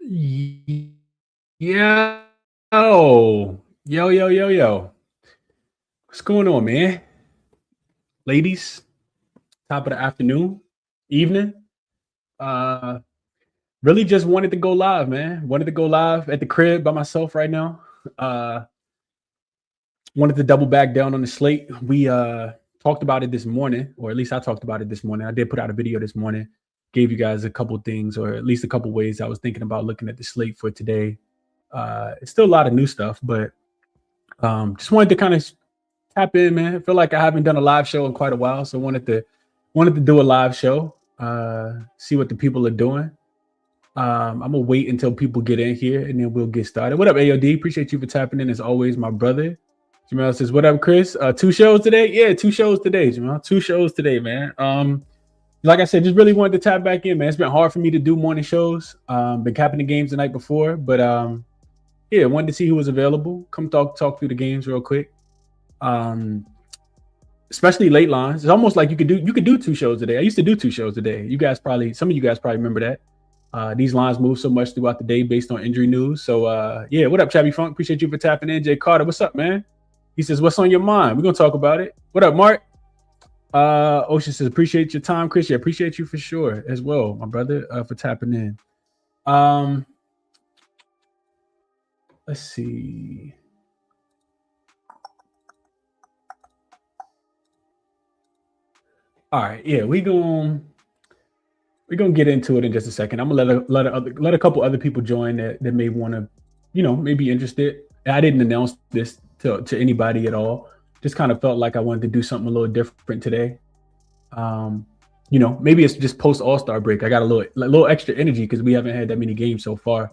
Yo, yo. What's going on, man? Ladies, top of the afternoon, evening. Uh, really just wanted to go live, man. Wanted to go live at the crib by myself right now. Uh, wanted to double back down on the slate. We talked about it this morning, or at least I talked about it this morning. I did put out a video this morning, gave you guys a couple things, or at least a couple ways I was thinking about looking at the slate for today. It's still a lot of new stuff, but just wanted to kind of tap in, man. I feel like I haven't done a live show in quite a while, so wanted to do a live show, see what the people are doing. I'm gonna wait until people get in here, and then we'll get started. What up, AOD? Appreciate you for tapping in as always, my brother. Jamal says, "What up, Chris? 2 shows today? Yeah, 2 shows today, Jamal. 2 shows today, man. Like I said, just really wanted to tap back in, man. It's been hard for me to do morning shows. Been capping the games the night before, but yeah, wanted to see who was available. Come talk through the games real quick. Especially late lines. It's almost like you could do 2 shows a day. I used to do 2 shows a day. Some of you guys probably remember that. These lines move so much throughout the day based on injury news. So yeah, what up, Chabby Funk? Appreciate you for tapping in. Jay Carter, what's up, man? He says, what's on your mind? We're gonna talk about it. What up, Mark? Ocean says, appreciate your time, Chris. Yeah, appreciate you for sure as well, my brother, for tapping in. Let's see. All right, yeah, we're gonna get into it in just a second. I'm gonna let a couple other people join that may want to, may be interested. I didn't announce this to anybody at all. Just kind of felt like I wanted to do something a little different today. Maybe it's just post All-Star break. I got a little extra energy because we haven't had that many games so far.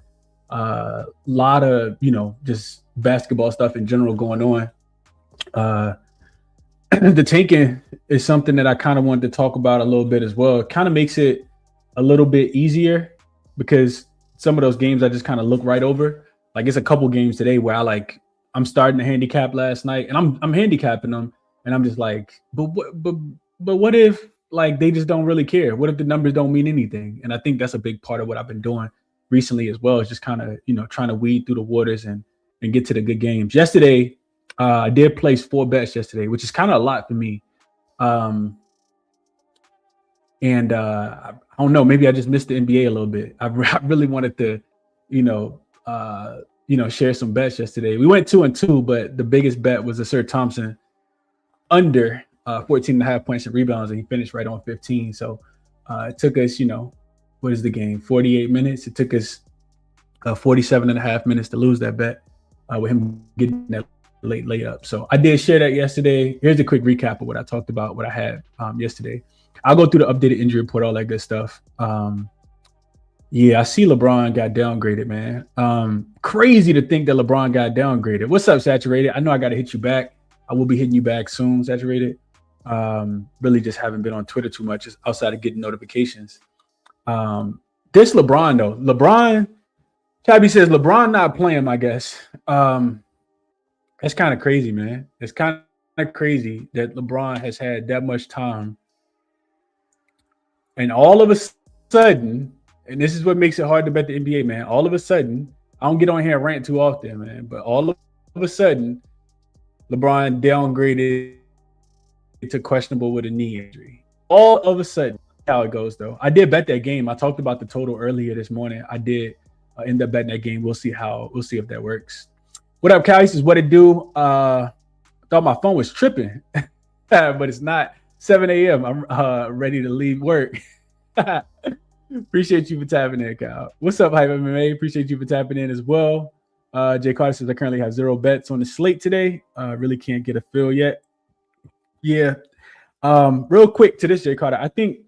A lot of just basketball stuff in general going on. The tanking is something that I kind of wanted to talk about a little bit as well. It kind of makes it a little bit easier because some of those games I just kind of look right over. Like it's a couple games today where I'm starting to handicap last night and I'm handicapping them and I'm just like, but what if like they just don't really care? What if the numbers don't mean anything? And I think that's a big part of what I've been doing recently as well, is just kind of, trying to weed through the waters and get to the good games. Yesterday, I did place 4 bets yesterday, which is kind of a lot for me. And I don't know, maybe I just missed the NBA a little bit. I really wanted to, share some bets yesterday. We went 2-2, but the biggest bet was a Sir Thompson under 14.5 points and rebounds, and he finished right on 15. So it took us, what is the game? 48 minutes. It took us 47.5 minutes to lose that bet with him getting that late layup. So I did share that yesterday. Here's a quick recap of what I talked about, what I had yesterday. I'll go through the updated injury report, all that good stuff. Yeah, I see LeBron got downgraded, man. Crazy to think that LeBron got downgraded. What's up, Saturated? I know I got to hit you back. I will be hitting you back soon, Saturated. Really just haven't been on Twitter too much, just outside of getting notifications. This LeBron, though. LeBron, Tabby says LeBron not playing, I guess. That's kind of crazy, man. It's kind of crazy that LeBron has had that much time. And all of a sudden, and this is what makes it hard to bet the NBA, man. All of a sudden, I don't get on here and rant too often, man. But all of a sudden, LeBron downgraded to questionable with a knee injury. All of a sudden, how it goes, though. I did bet that game. I talked about the total earlier this morning. I did end up betting that game. We'll see if that works. What up, Callie? Says, what it do? I thought my phone was tripping, but it's not. 7 a.m. I'm ready to leave work. Appreciate you for tapping in, Kyle. What's up, Hype MMA? Appreciate you for tapping in as well. Jay Carter says, I currently have 0 bets on the slate today. Really can't get a feel yet. Yeah. Real quick to this, Jay Carter. I think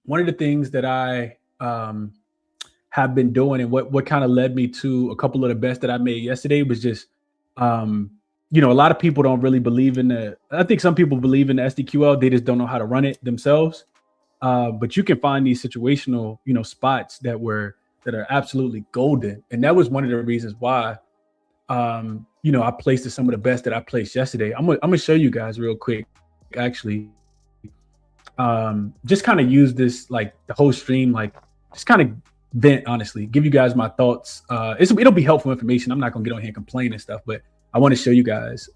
one of the things that I have been doing and what kind of led me to a couple of the bets that I made yesterday was just a lot of people don't really believe in I think some people believe in the SDQL. They just don't know how to run it themselves. But you can find these situational, spots that are absolutely golden. And that was one of the reasons why, I placed some of the best that I placed yesterday. I'm going to show you guys real quick, actually. Just kind of use this, like the whole stream, like just kind of vent, honestly, give you guys my thoughts. It'll be helpful information. I'm not gonna get on here and complain and stuff, but I want to show you guys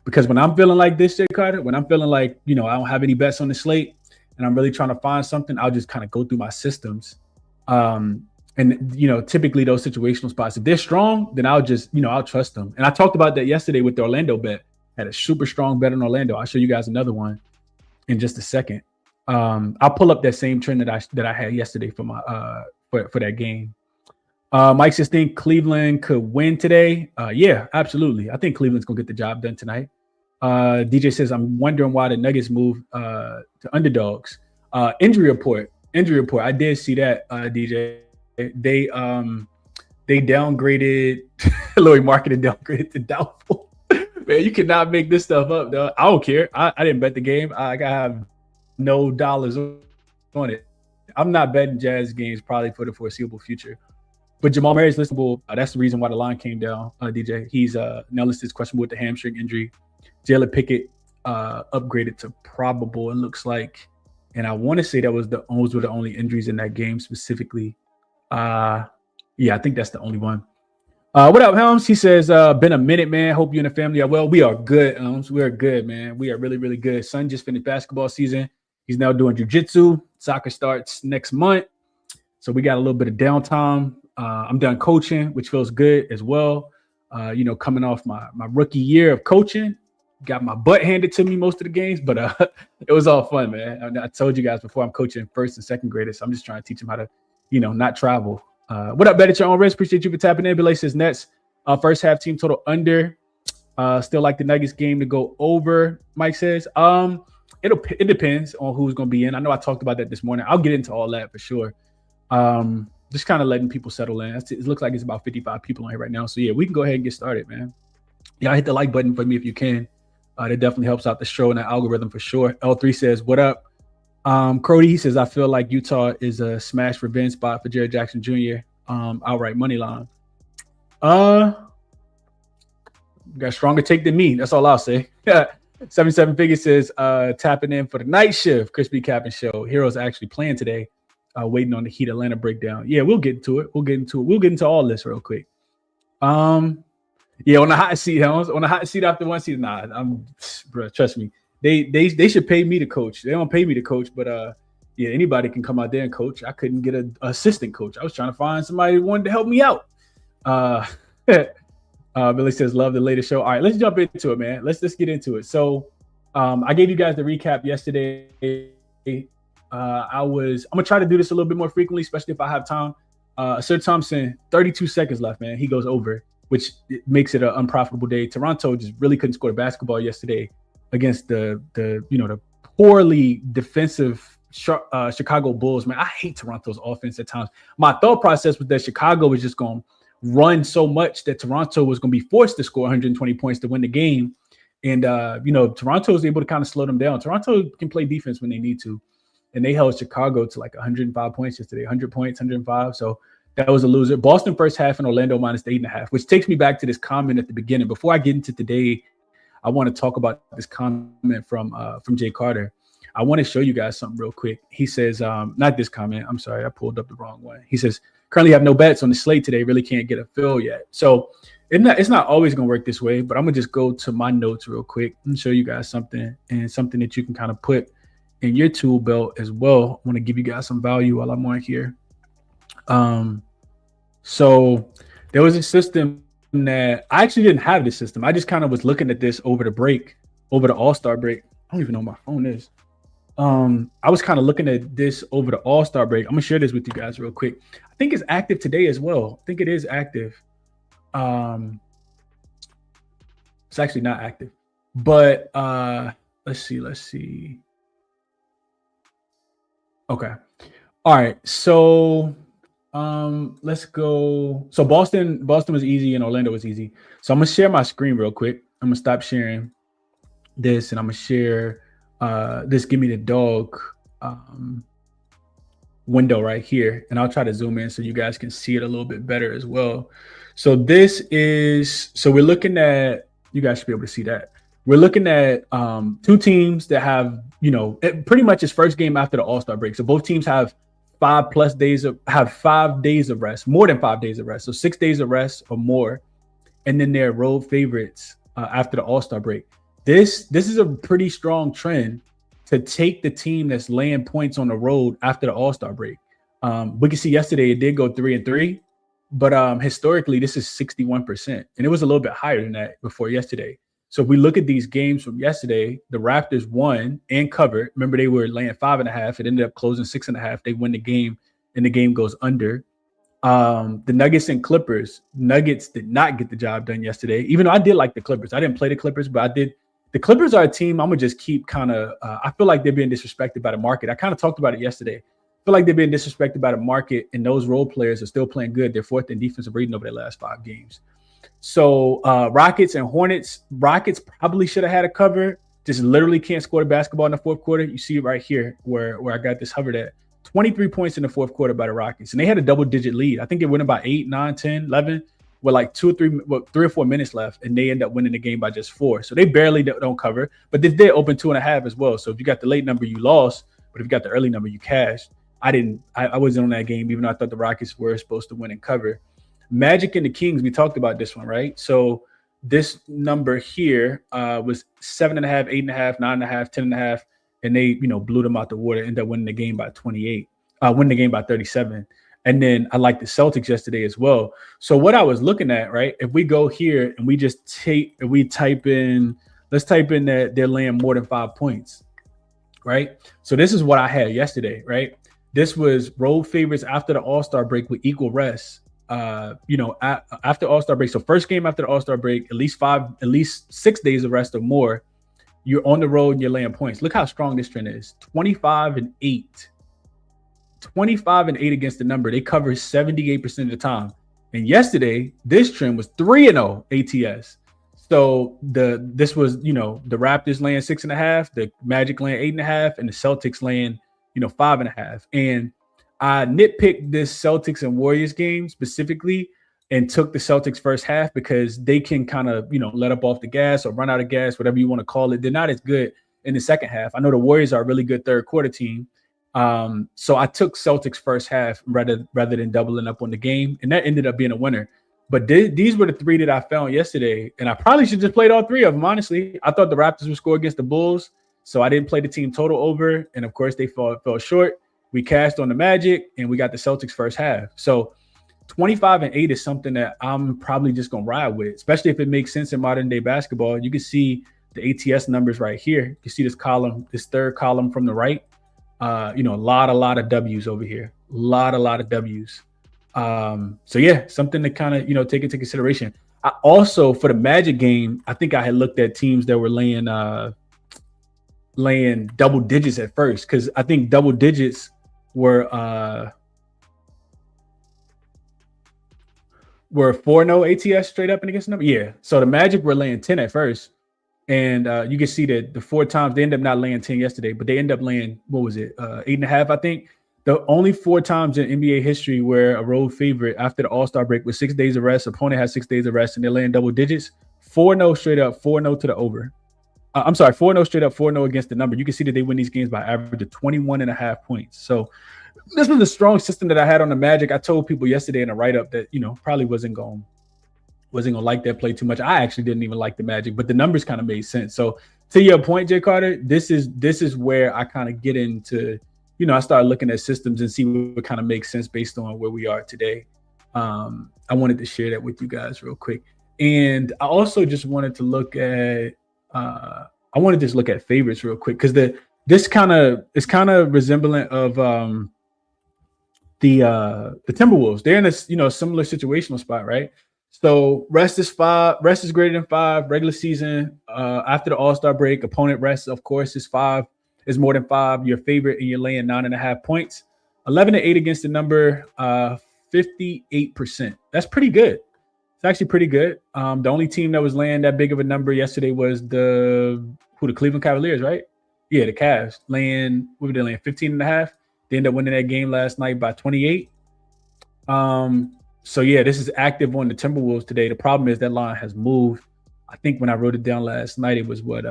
because when I'm feeling like this, Jay Carter, when I'm feeling like, I don't have any bets on the slate and I'm really trying to find something, I'll just kind of go through my systems. And typically those situational spots, if they're strong, then I'll just, I'll trust them. And I talked about that yesterday with the Orlando bet. Had a super strong bet on Orlando. I'll show you guys another one in just a second. I'll pull up that same trend that I had yesterday for my for that game. Mike says, think Cleveland could win today. Yeah, absolutely. I think Cleveland's gonna get the job done tonight. DJ says, I'm wondering why the Nuggets moved to underdogs. Injury report. I did see that, DJ. They downgraded Lloyd Marketing downgraded to doubtful. Man, you cannot make this stuff up, though. I don't care. I didn't bet the game. I have no dollars on it. I'm not betting Jazz games probably for the foreseeable future. But Jamal Murray is listable. That's the reason why the line came down, DJ. He's now listed as questionable with the hamstring injury. Jalen Pickett upgraded to probable, it looks like. And I want to say those were the only injuries in that game specifically. Yeah, I think that's the only one. What up, Helms? He says, been a minute, man. Hope you and the family are well. We are good, Helms. We are good, man. We are really, really good. Son just finished basketball season. He's now doing jiu-jitsu. Soccer starts next month. So we got a little bit of downtime. I'm done coaching, which feels good as well. Coming off my rookie year of coaching, got my butt handed to me most of the games, but it was all fun, man. I told you guys before, I'm coaching first and second graders. So I'm just trying to teach them how to, not travel. What up, Bet at Your Own Risk? Appreciate you for tapping in. Belay says Nets. First half team total under. Still like the Nuggets game to go over, Mike says. It depends on who's going to be in. I know I talked about that this morning. I'll get into all that for sure. Just kind of letting people settle in. It looks like it's about 55 people on here right now. So, yeah, we can go ahead and get started, man. Yeah, hit the like button for me if you can. That definitely helps out the show and the algorithm for sure. L3 says, what up? Crody, he says, I feel like Utah is a smash revenge spot for Jared Jackson Jr. Outright money line. Got a stronger take than me. That's all I'll say. 77 Figure says, tapping in for the night shift, ChrisBeCappinn show. Heroes actually playing today. Waiting on the Heat Atlanta breakdown. Yeah, we'll get into it. We'll get into all this real quick. Yeah, on the hot seat, Helms. On the hot seat after one season. Bro, trust me. They should pay me to coach. They don't pay me to coach, but yeah, anybody can come out there and coach. I couldn't get an assistant coach. I was trying to find somebody who wanted to help me out. Billy says, love the latest show. All right, let's jump into it, man. Let's get into it. So I gave you guys the recap yesterday. I'm gonna try to do this a little bit more frequently, especially if I have time. Sir Thompson, 32 seconds left, man. He goes over, which makes it an unprofitable day. Toronto just really couldn't score the basketball yesterday against the poorly defensive Chicago Bulls. Man, I hate Toronto's offense at times. My thought process was that Chicago was just going to run so much that Toronto was going to be forced to score 120 points to win the game. And, Toronto was able to kind of slow them down. Toronto can play defense when they need to. And they held Chicago to like 105 points yesterday, 100 points, 105. So that was a loser. Boston first half and Orlando minus 8.5, which takes me back to this comment at the beginning. Before I get into today, I want to talk about this comment from Jay Carter. I want to show you guys something real quick. He says, not this comment. I'm sorry, I pulled up the wrong one. He says, currently have no bets on the slate today. Really can't get a fill yet. So it's not always going to work this way, but I'm going to just go to my notes real quick and show you guys something that you can kind of put in your tool belt as well. I want to give you guys some value while I'm on here. So there was a system that I actually didn't have this system. I just kind of was looking at this over the All-Star break. I don't even know where my phone is. I was kind of looking at this over the All-Star break. I'm gonna share this with you guys real quick. I think it's active today as well. I think it is active. It's actually not active, but let's see. Okay. All right. So let's go. So Boston was easy and Orlando was easy. So I'm gonna share my screen real quick. I'm gonna stop sharing this and I'm gonna share this give me the dog window right here. And I'll try to zoom in so you guys can see it a little bit better as well. So we're looking at, you guys should be able to see that. We're looking at two teams that have, pretty much its first game after the All-Star break. So both teams have 5 days of rest, more than 5 days of rest. So 6 days of rest or more. And then they're road favorites after the All-Star break. This is a pretty strong trend to take the team that's laying points on the road after the All-Star break. We can see yesterday it did go 3-3, but historically this is 61%, and it was a little bit higher than that before yesterday. So if we look at these games from yesterday, the Raptors won and covered. Remember, they were laying 5.5. It ended up closing 6.5. They win the game, and the game goes under. The Nuggets and Clippers. Nuggets did not get the job done yesterday, even though I did like the Clippers. I didn't play the Clippers, but I did. The Clippers are a team I'm going to just keep kind of I feel like they're being disrespected by the market. I kind of talked about it yesterday. I feel like they're being disrespected by the market, and those role players are still playing good. They're fourth in defensive rating over their last 5 games. So Rockets and Hornets. Rockets probably should have had a cover. Just literally can't score the basketball in the fourth quarter. You see it right here where I got this hovered at. 23 points in the fourth quarter by the Rockets. And they had a double-digit lead. I think they went about 8, 9, 10, 11 with like 3 or 4 minutes left, and they end up winning the game by just 4. So they barely don't cover, but they did open 2.5 as well. So if you got the late number, you lost, but if you got the early number, you cashed. I wasn't on that game, even though I thought the Rockets were supposed to win and cover. Magic and the Kings, we talked about this one, right? So this number here was 7.5, 8.5, 9.5, 10.5, and they, blew them out the water, ended up winning the game by 28, winning the game by 37. And then I like the Celtics yesterday as well. So what I was looking at, right, if we go here and we just type in that they're laying more than 5 points, right? So this is what I had yesterday, right? This was road favorites after the All-Star break with equal rest. After All-Star break. So first game after the All-Star break, at least 6 days of rest or more. You're on the road and you're laying points. Look how strong this trend is. 25-8. 25-8 against the number. They cover 78% of the time. And yesterday, this trend was 3-0 ATS. So this was, the Raptors laying 6.5, the Magic laying 8.5, and the Celtics laying, 5.5. And I nitpicked this Celtics and Warriors game specifically and took the Celtics first half because they can kind of, let up off the gas or run out of gas, whatever you want to call it. They're not as good in the second half. I know the Warriors are a really good third quarter team. So I took Celtics first half rather than doubling up on the game, and that ended up being a winner. But these were the 3 that I found yesterday, and I probably should just played all 3 of them, honestly. I thought the Raptors would score against the Bulls, so I didn't play the team total over, and of course they fell short. We cashed on the Magic, and we got the Celtics first half. So 25-8 is something that I'm probably just going to ride with, especially if it makes sense in modern day basketball. You can see the ATS numbers right here. You can see this column, this third column from the right. A lot of W's over here. A lot of W's. So yeah, something to kind of, take into consideration. I also, for the Magic game, I think I had looked at teams that were laying double digits at first, because I think double digits were 4-0 ATS straight up and against the number. Yeah. So the Magic were laying 10 at first. And you can see that the 4 times they ended up not laying 10 yesterday, but they ended up laying, 8.5, I think. The only 4 times in NBA history where a road favorite after the All-Star break with 6 days of rest, opponent has 6 days of rest, and they're laying double digits, 4-0 straight up, 4-0 to the over. 4-0 straight up, 4-0 against the number. You can see that they win these games by average of 21.5 points. So this was a strong system that I had on the Magic. I told people yesterday in a write-up that, probably wasn't going to like that play too much. I actually didn't even like the Magic, but the numbers kind of made sense. So to your point, Jay Carter, this is where I kind of get into, I started looking at systems and see what kind of makes sense based on where we are today. I wanted to share that with you guys real quick. And I also just wanted to look at, favorites real quick, because this kind of resemblant of the Timberwolves. They're in a similar situational spot, right? So rest is greater than 5 regular season. After the All-Star break, opponent rest, of course, is more than 5. Your favorite, and you're laying 9.5 points. 11-8 against the number, 58%. That's pretty good. It's actually pretty good. The only team that was laying that big of a number yesterday was the Cleveland Cavaliers, right? Yeah, the Cavs laying 15.5. They ended up winning that game last night by 28. So yeah, this is active on the Timberwolves today. The problem is that line has moved. I think when I wrote it down last night, it was what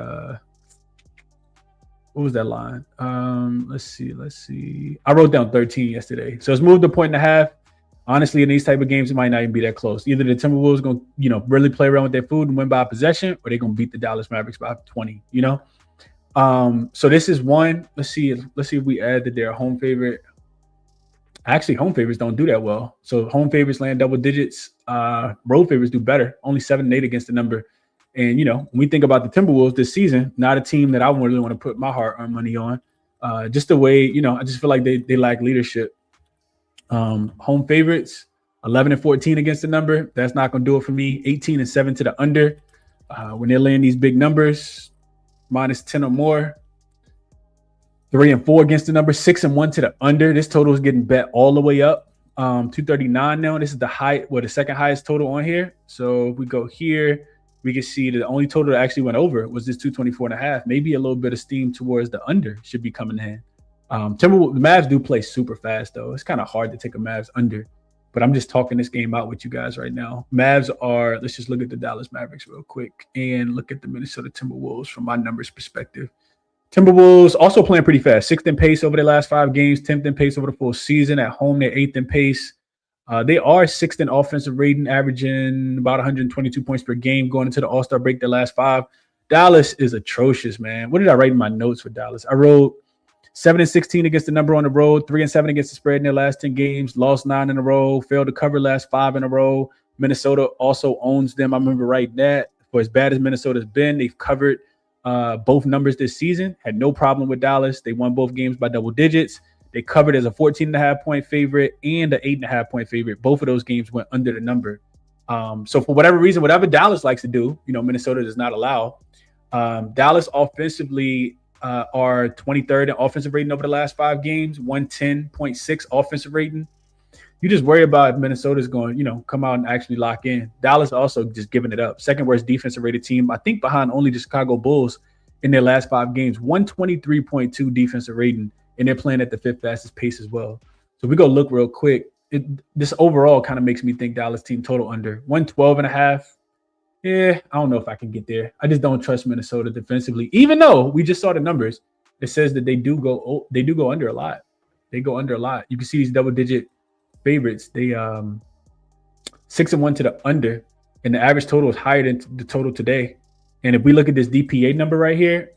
What was that line? Let's see. I wrote down 13 yesterday. So it's moved to 1.5. Honestly, in these type of games, it might not even be that close. Either the Timberwolves going to, really play around with their food and win by possession, or they're going to beat the Dallas Mavericks by 20, So this is one. Let's see if we add that they're a home favorite. Actually, home favorites don't do that well. So home favorites land double digits. Road favorites do better. Only 7-8 against the number. And, when we think about the Timberwolves this season, not a team that I really want to put my hard-earned money on. Just the way, I just feel like they lack leadership. Home favorites, 11-14 against the number. That's not going to do it for me. 18-7 to the under. When they're laying these big numbers, minus 10 or more. 3-4 against the number, 6-1 to the under. This total is getting bet all the way up. 239 now. This is the second highest total on here. So if we go here, we can see the only total that actually went over was this 224.5. Maybe a little bit of steam towards the under should be coming in. The Mavs do play super fast, though. It's kind of hard to take a Mavs under. But I'm just talking this game out with you guys right now. Mavs are, let's just look at the Dallas Mavericks real quick and look at the Minnesota Timberwolves from my numbers perspective. Timberwolves also playing pretty fast. 6th in pace over the last 5 games, 10th in pace over the full season. At home, they're 8th in pace. They are 6th in offensive rating, averaging about 122 points per game going into the All-Star break their last 5. Dallas is atrocious, man. What did I write in my notes for Dallas? I wrote 7-16 against the number on the road, 3-7 against the spread in their last 10 games, lost 9 in a row, failed to cover last 5 in a row. Minnesota also owns them. I remember writing that. For as bad as Minnesota's been, they've covered both numbers this season, had no problem with Dallas. They won both games by double digits. They covered as a 14.5 point favorite and an 8.5 point favorite. Both of those games went under the number. So for whatever reason, whatever Dallas likes to do, Minnesota does not allow. Dallas offensively are 23rd in offensive rating over the last 5 games, 110.6 offensive rating. You just worry about if Minnesota's going, come out and actually lock in. Dallas also just giving it up. Second worst defensive rated team, I think, behind only the Chicago Bulls in their last 5 games. 123.2 defensive rating, and they're playing at the 5th fastest pace as well. So we go look real quick. This overall kind of makes me think Dallas team total under 112.5. Yeah, I don't know if I can get there. I just don't trust Minnesota defensively, even though we just saw the numbers. It says that they do go under a lot. They go under a lot. You can see these double-digit favorites. They 6-1 to the under, and the average total is higher than the total today. And if we look at this DPA number right here,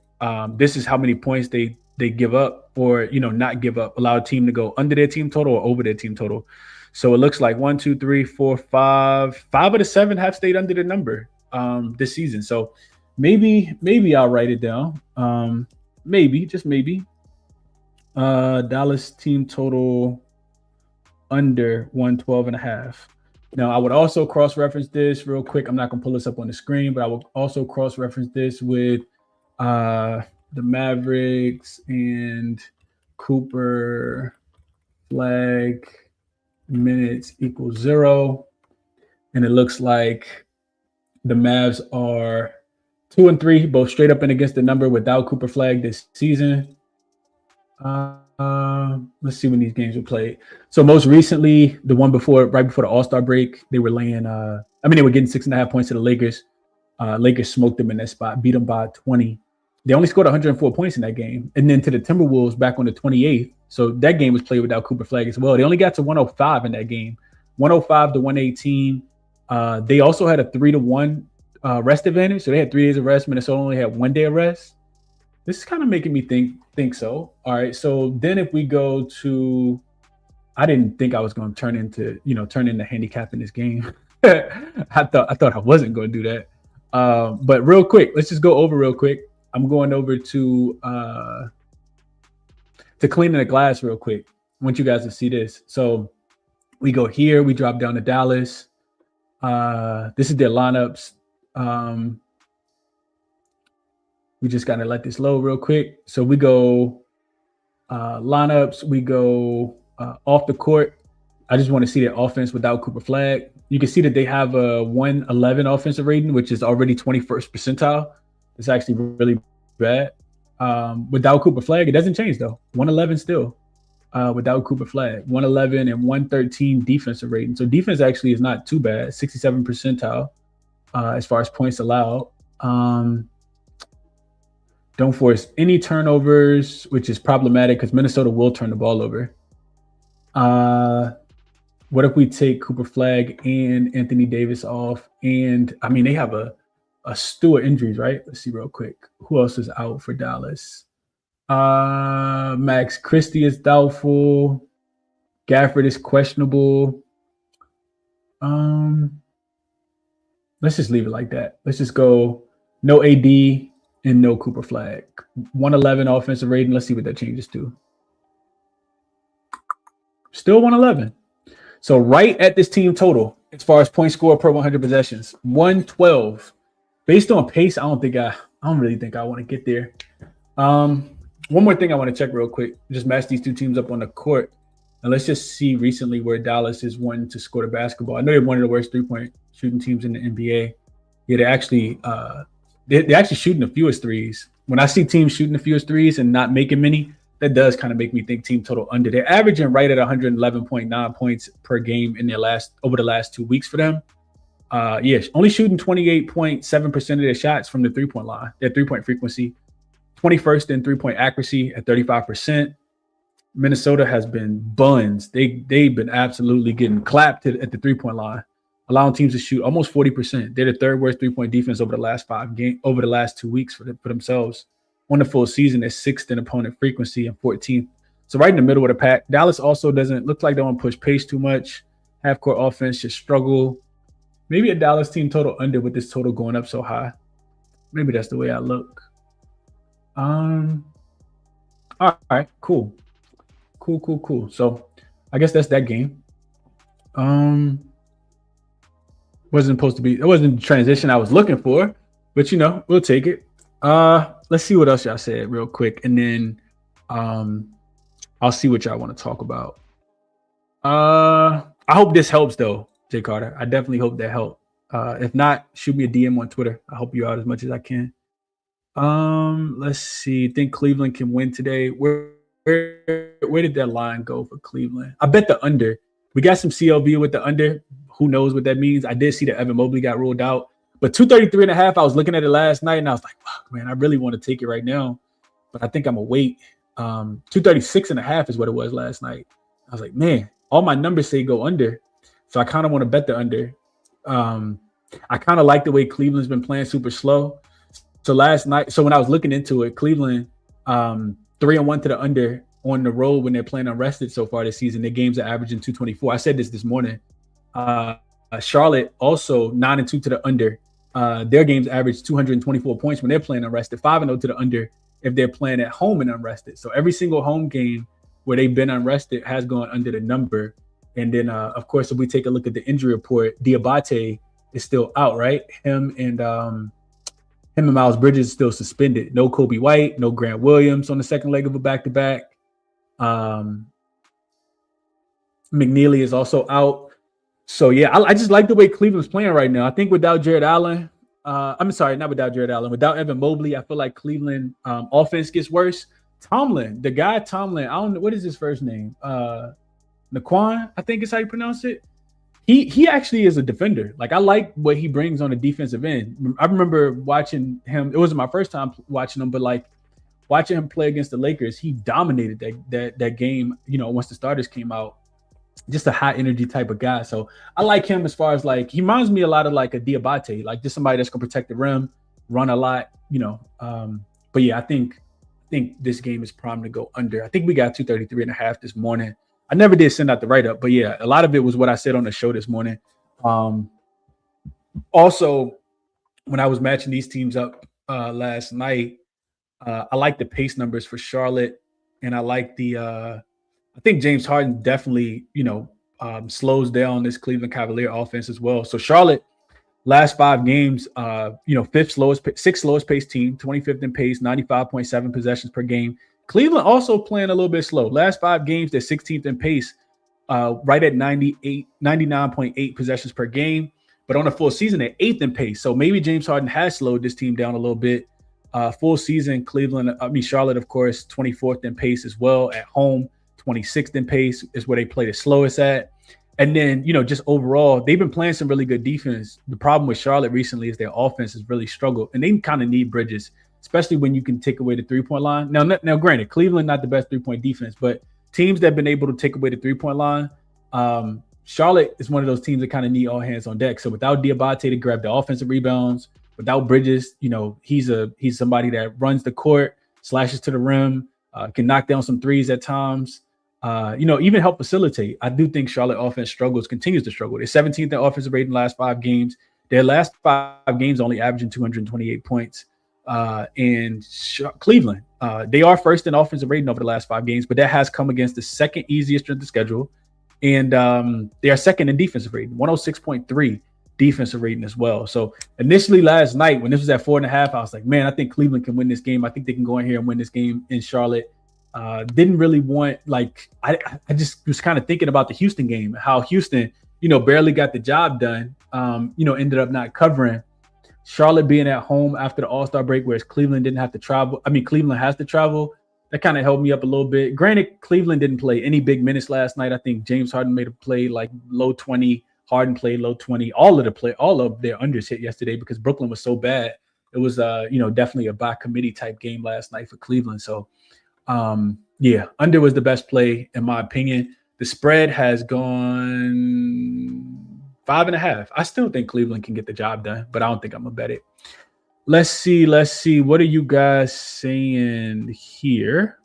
this is how many points they give up or not give up, allow a team to go under their team total or over their team total. So it looks like 1, 2, 3, 4, 5 of the 7 have stayed under the number this season. So maybe I'll write it down. Just maybe. Dallas team total under 112.5. Now, I would also cross-reference this real quick. I'm not going to pull this up on the screen, but I will also cross-reference this with the Mavericks and Cooper flag minutes equals 0. And it looks like the Mavs are 2-3, both straight up and against the number without Cooper flag this season. Let's see when these games were played. So most recently, the one right before the All-Star break, they were laying, they were getting 6.5 points to the Lakers. Lakers smoked them in that spot, beat them by 20. They only scored 104 points in that game. And then to the Timberwolves back on the 28th. So that game was played without Cooper flag as well. They only got to 105 in that game, 105 to 118. They also had a 3-1 rest advantage. So they had 3 days of rest. Minnesota only had 1 day of rest. This is kind of making me think so. All right. So then if we go to, I didn't think I was going to turn into handicapping this game. I thought I wasn't going to do that. But real quick, let's just go over real quick. I'm going over to cleaning the glass real quick. I want you guys to see this. So we go here, we drop down to Dallas. This is their lineups. We just got to let this load real quick. So we go lineups. We go off the court. I just want to see their offense without Cooper flag. You can see that they have a 111 offensive rating, which is already 21st percentile. It's actually really bad. Without Cooper flag, it doesn't change though. 111 still without Cooper flag. 111 and 113 defensive rating. So defense actually is not too bad. 67 percentile as far as points allowed. Don't force any turnovers, which is problematic because Minnesota will turn the ball over. What if we take Cooper Flag and Anthony Davis off? And I mean, they have a stew of injuries, right? Let's see real quick. Who else is out for Dallas? Max Christie is doubtful. Gafford is questionable. Let's just leave it like that. Let's just go no AD and no Cooper Flag. 111 offensive rating. Let's see what that changes to. Still 111. So right at this team total, as far as points scored per 100 possessions, 112. Based on pace, I don't really think I want to get there. One more thing I want to check real quick. Just match these two teams up on the court. And let's just see recently where Dallas is wanting to score the basketball. I know they're one of the worst three-point shooting teams in the NBA. Yeah, they're actually shooting the fewest threes. When I see teams shooting the fewest threes and not making many, that does kind of make me think team total under. They're averaging right at 111.9 points per game in over the last 2 weeks for them. Yes, only shooting 28.7% of their shots from the three-point line. Their three-point frequency, 21st in three-point accuracy at 35%. Minnesota has been buns. They've been absolutely getting clapped at the three-point line, allowing teams to shoot almost 40%. They're the third worst three-point defense over the last 2 weeks for themselves. On the full season, they're sixth in opponent frequency and 14th. So right in the middle of the pack. Dallas also doesn't look like they want to push pace too much. Half-court offense should struggle. Maybe a Dallas team total under with this total going up so high. Maybe that's the way I look. All right, cool. So I guess that's that game. Wasn't supposed to be, it wasn't the transition I was looking for, but we'll take it. Let's see what else y'all said real quick, and then I'll see what y'all want to talk about. I hope this helps though, Jay Carter. I definitely hope that helped. If not, shoot me a DM on Twitter. I help you out as much as I can. Let's see. Think Cleveland can win today. Where did that line go for Cleveland? I bet the under. We got some CLV with the under. Who knows what that means? I did see that Evan Mobley got ruled out. But 233.5, I was looking at it last night, and I was like, fuck, man, I really want to take it right now. But I think I'm going to wait. 236.5 is what it was last night. I was like, man, all my numbers say go under. So I kind of want to bet the under. I kind of like the way Cleveland's been playing super slow. So last night, so when I was looking into it, Cleveland 3-1 to the under on the road when they're playing unrested so far this season. Their games are averaging 224. I said this morning. Charlotte also 9-2 to the under. Their games average 224 points when they're playing unrested. 5-0 to the under if they're playing at home and unrested. So every single home game where they've been unrested has gone under the number. And then, of course, if we take a look at the injury report, Diabate is still out, right? Him and Miles Bridges is still suspended. No Kobe White, no Grant Williams on the second leg of a back-to-back. McNeely is also out. So, yeah, I just like the way Cleveland's playing right now. I think without Jared Allen, without Evan Mobley, I feel like Cleveland offense gets worse. Tomlin, I don't know, what is his first name? Naquan, I think is how you pronounce it. He actually is a defender. Like, I like what he brings on the defensive end. I remember watching him. It wasn't my first time watching him, but like watching him play against the Lakers, he dominated that game, once the starters came out. Just a high energy type of guy. So I like him as far as like, he reminds me a lot of like a Diabate, like just somebody that's gonna protect the rim, run a lot, but yeah, I think this game is primed to go under. I think we got 233.5 this morning. I never did send out the write-up, but yeah, a lot of it was what I said on the show this morning. Also, when I was matching these teams up last night, I like the pace numbers for Charlotte, and I like I think James Harden definitely, slows down this Cleveland Cavalier offense as well. So Charlotte, last 5 games, sixth slowest pace team, 25th in pace, 95.7 possessions per game. Cleveland also playing a little bit slow. Last 5 games, they're 16th in pace, right at 99.8 possessions per game. But on a full season, they're 8th in pace. So maybe James Harden has slowed this team down a little bit. Full season, Charlotte, of course, 24th in pace as well at home. 26th in pace is where they play the slowest at. And then, just overall, they've been playing some really good defense. The problem with Charlotte recently is their offense has really struggled, and they kind of need Bridges. especially when you can take away the 3-point line. Now, granted, Cleveland not the best 3-point defense, but teams that have been able to take away the 3-point line, Charlotte is one of those teams that kind of need all hands on deck. So without Diabate to grab the offensive rebounds, without Bridges, he's somebody that runs the court, slashes to the rim, can knock down some threes at times. Even help facilitate. I do think Charlotte offense continues to struggle. They're 17th in offensive rating in the last 5 games. Their last 5 games only averaging 228 points. Cleveland, they are first in offensive rating over the last 5 games, but that has come against the second easiest strength of schedule. And they are second in defensive rating, 106.3 defensive rating as well. So initially last night, when this was at 4.5, I was like, man, I think Cleveland can win this game. I think they can go in here and win this game in Charlotte. Didn't really want, I just was kind of thinking about the Houston game, how Houston, barely got the job done, ended up not covering. Charlotte being at home after the All-Star break, whereas Cleveland didn't have to travel. I mean, Cleveland has to travel. That kind of helped me up a little bit. Granted, Cleveland didn't play any big minutes last night. I think James Harden made a play like low 20. Harden played low 20. All of their unders hit yesterday because Brooklyn was so bad. It was, definitely a by committee type game last night for Cleveland. So, under was the best play in my opinion. The spread has gone 5.5. I still think Cleveland can get the job done, but I don't think I'm gonna bet it. Let's see. What are you guys saying here?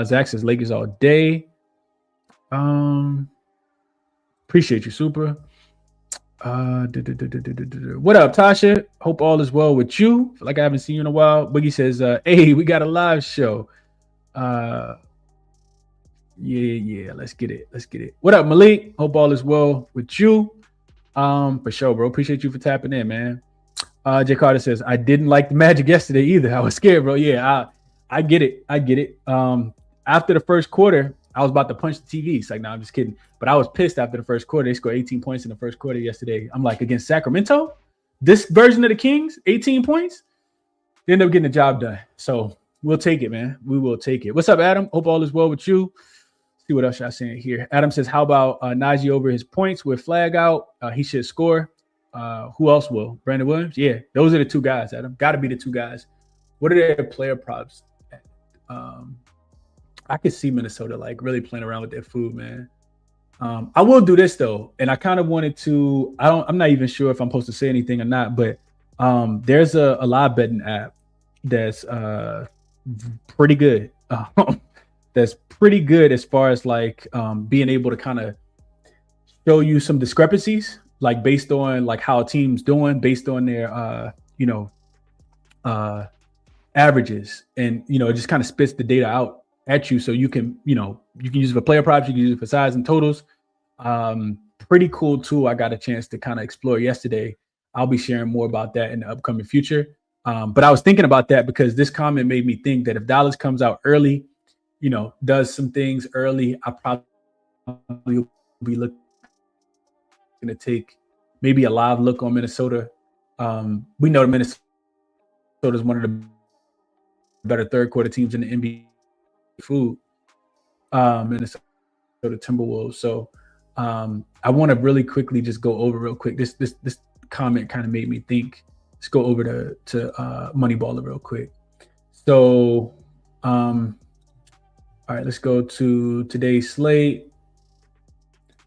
Zach says Lakers all day. Appreciate you, super. What up, Tasha? Hope all is well with you. Feel like I haven't seen you in a while. Boogie says, hey, we got a live show. Yeah, let's get it. What up, Malik? Hope all is well with you. For sure, bro. Appreciate you for tapping in, man. Jay Carter says, I didn't like the Magic yesterday either. I was scared, bro. Yeah, I get it. After the first quarter, I was about to punch the TV. It's like, no, I'm just kidding. But I was pissed after the first quarter. They scored 18 points in the first quarter yesterday. I'm like, against Sacramento? This version of the Kings, 18 points? They end up getting the job done. So we'll take it, man. We will take it. What's up, Adam? Hope all is well with you. See what else y'all saying here. Adam says, how about Najee over his points with flag out? He should score. Who else will? Brandon Williams? Yeah, those are the 2 guys, Adam. Got to be the 2 guys. What are their player props? I could see Minnesota really playing around with their food, man. I will do this though, and I kind of wanted to. I'm not even sure if I'm supposed to say anything or not, but there's a live betting app that's pretty good. That's pretty good as far as being able to kind of show you some discrepancies, based on how a team's doing, based on their averages, and it just kind of spits the data out at you, so you can use it for player props, you can use it for size and totals. Pretty cool tool. I got a chance to kind of explore yesterday. I'll be sharing more about that in the upcoming future. But I was thinking about that because this comment made me think that if Dallas comes out early, does some things early, I probably will be looking to take maybe a live look on Minnesota. We know that Minnesota is one of the better third quarter teams in the NBA. Food, Minnesota Timberwolves. So I want to really quickly just go over real quick. This comment kind of made me think. Let's go over to Moneyballer real quick. So all right, let's go to today's slate.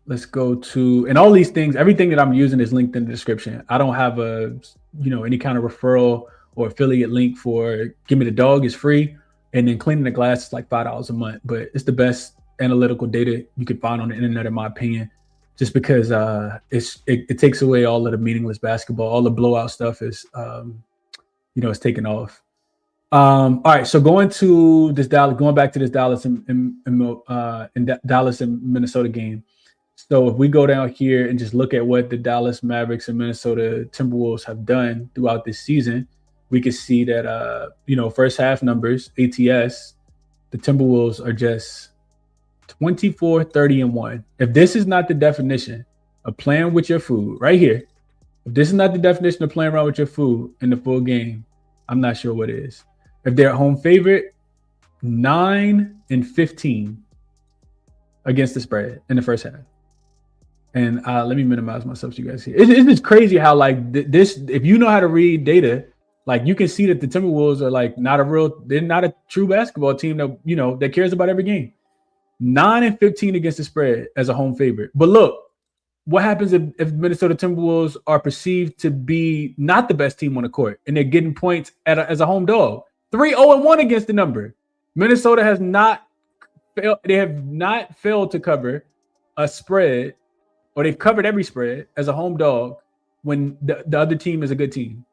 Let's go to, and all these things, everything that I'm using is linked in the description. I don't have any kind of referral or affiliate link for Gimme the Dog is free. And then cleaning the glass is like $5 a month, but it's the best analytical data you can find on the internet, in my opinion, just because it takes away all of the meaningless basketball. All the blowout stuff is, it's taken off. All right, so going back to this Dallas and Dallas and Minnesota game. So if we go down here and just look at what the Dallas Mavericks and Minnesota Timberwolves have done throughout this season, we can see that, first half numbers, ATS, the Timberwolves are just 24, 30, and 1. If this is not the definition of playing with your food right here, if this is not the definition of playing around with your food in the full game, I'm not sure what is. If they're home favorite, 9-15 against the spread in the first half. And let me minimize myself so you guys see. It's just crazy how this, if you know how to read data, Like you can see that the Timberwolves are like they're not a true basketball team that cares about every game. 9-15 against the spread as a home favorite. But look, what happens if Minnesota Timberwolves are perceived to be not the best team on the court and they're getting points as a home dog? 3-0-1 against the number. Minnesota has not failed. They have not failed to cover a spread, or they've covered every spread as a home dog when the other team is a good team.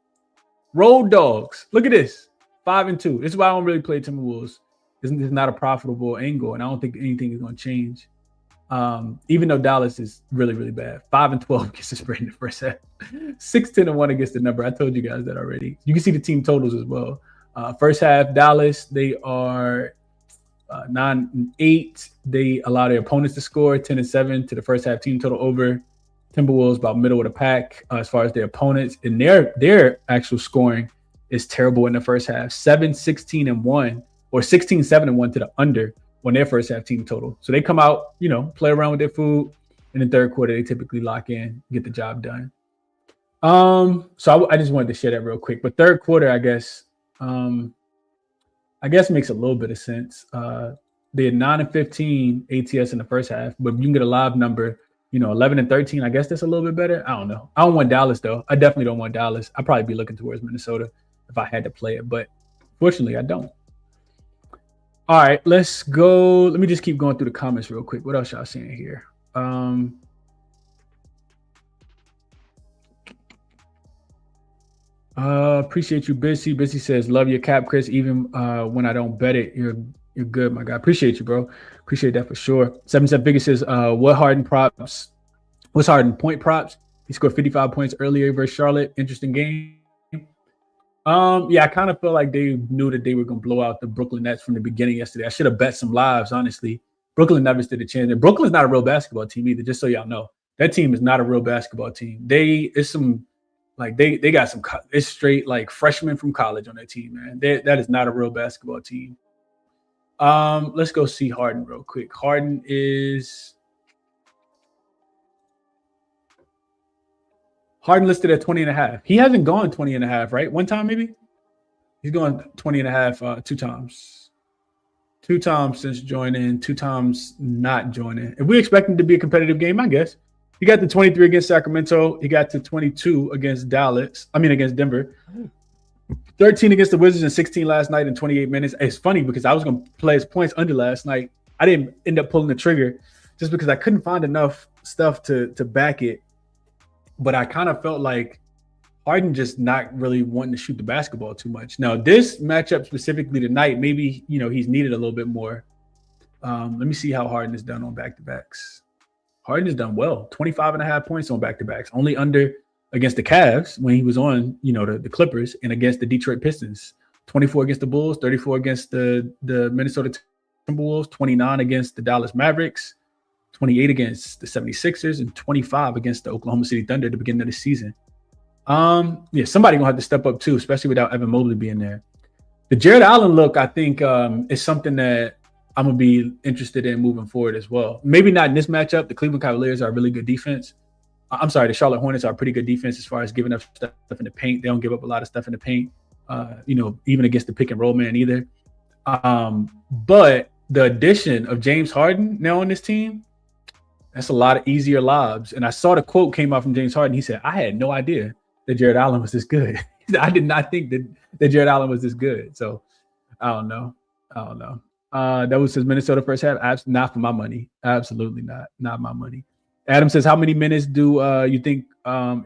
Road dogs. Look at this. 5-2. This is why I don't really play Timberwolves. It's not a profitable angle, and I don't think anything is going to change. Even though Dallas is really, really bad. 5-12 against the spread in the first half. 6-10-1 against the number. I told you guys that already. You can see the team totals as well. First half, Dallas, they are 9-8. They allow their opponents to score 10-7 to the first half team total over. Timberwolves about middle of the pack as far as their opponents, and their actual scoring is terrible in the first half. 7-16-1 or 16-7-1 to the under on their first half team total. So they come out, play around with their food. In the third quarter, they typically lock in, get the job done. So I just wanted to share that real quick. But third quarter, I guess makes a little bit of sense. They had 9-15 ATS in the first half, but you can get a live number, 11-13. I guess that's a little bit better. I don't know. I don't want Dallas though. I definitely don't want Dallas. I'd probably be looking towards Minnesota if I had to play it, but fortunately I don't. All right, let's go. Let me just keep going through the comments real quick. What else y'all seeing here? Appreciate you, Busy. Busy says, love your cap, Chris. Even when I don't bet it, you're good, my guy. Appreciate you, bro. Appreciate that for sure. 77 Figure says, what's Harden point props? He scored 55 points earlier versus Charlotte. Interesting game. Yeah, I kind of feel like they knew that they were going to blow out the Brooklyn Nets from the beginning yesterday. I should have bet some lives, honestly. Brooklyn never stood a chance. And Brooklyn's not a real basketball team either, just so y'all know. That team is not a real basketball team. They got some, it's straight like freshmen from college on their team, man. That is not a real basketball team. Let's go see Harden real quick. Harden listed at 20.5. He hasn't gone 20.5, right? One time maybe? He's gone 20.5 two times. 2 times since joining, 2 times not joining. If we expect him to be a competitive game, I guess. He got to 23 against Sacramento. He got to 22 against Denver. 13 against the Wizards and 16 last night in 28 minutes. It's funny because I was going to play his points under last night. I didn't end up pulling the trigger just because I couldn't find enough stuff to back it. But I kind of felt like Harden just not really wanting to shoot the basketball too much. Now, this matchup specifically tonight, maybe, he's needed a little bit more. Let me see how Harden is done on back-to-backs. Harden has done well. 25.5 points on back-to-backs. Only under against the Cavs when he was on, the Clippers, and against the Detroit Pistons. 24 against the Bulls, 34 against the Minnesota Timberwolves, 29 against the Dallas Mavericks, 28 against the 76ers, and 25 against the Oklahoma City Thunder at the beginning of the season. Somebody gonna have to step up too, especially without Evan Mobley being there. The Jared Allen look, I think, is something that I'm gonna be interested in moving forward as well. Maybe not in this matchup. The Cleveland Cavaliers are a really good defense. The Charlotte Hornets are a pretty good defense as far as giving up stuff in the paint. They don't give up a lot of stuff in the paint, even against the pick and roll man either. But the addition of James Harden now on this team, that's a lot of easier lobs. And I saw the quote came out from James Harden. He said, I had no idea that Jared Allen was this good. I did not think that Jared Allen was this good. So I don't know. That was his Minnesota first half. Not for my money. Absolutely not. Not my money. Adam says, how many minutes do you think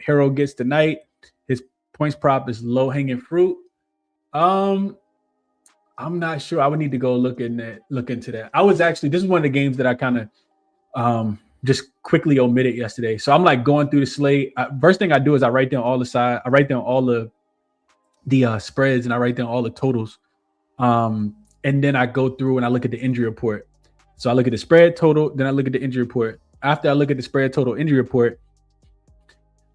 Hero gets tonight? His points prop is low hanging fruit. I'm not sure. I would need to go look into that. This is one of the games that I kind of just quickly omitted yesterday. So I'm like going through the slate. First thing I do is I write down all the side. I write down all the spreads, and I write down all the totals. And then I go through and I look at the injury report. So I look at the spread total, then I look at the injury report. After I look at the spread total injury report,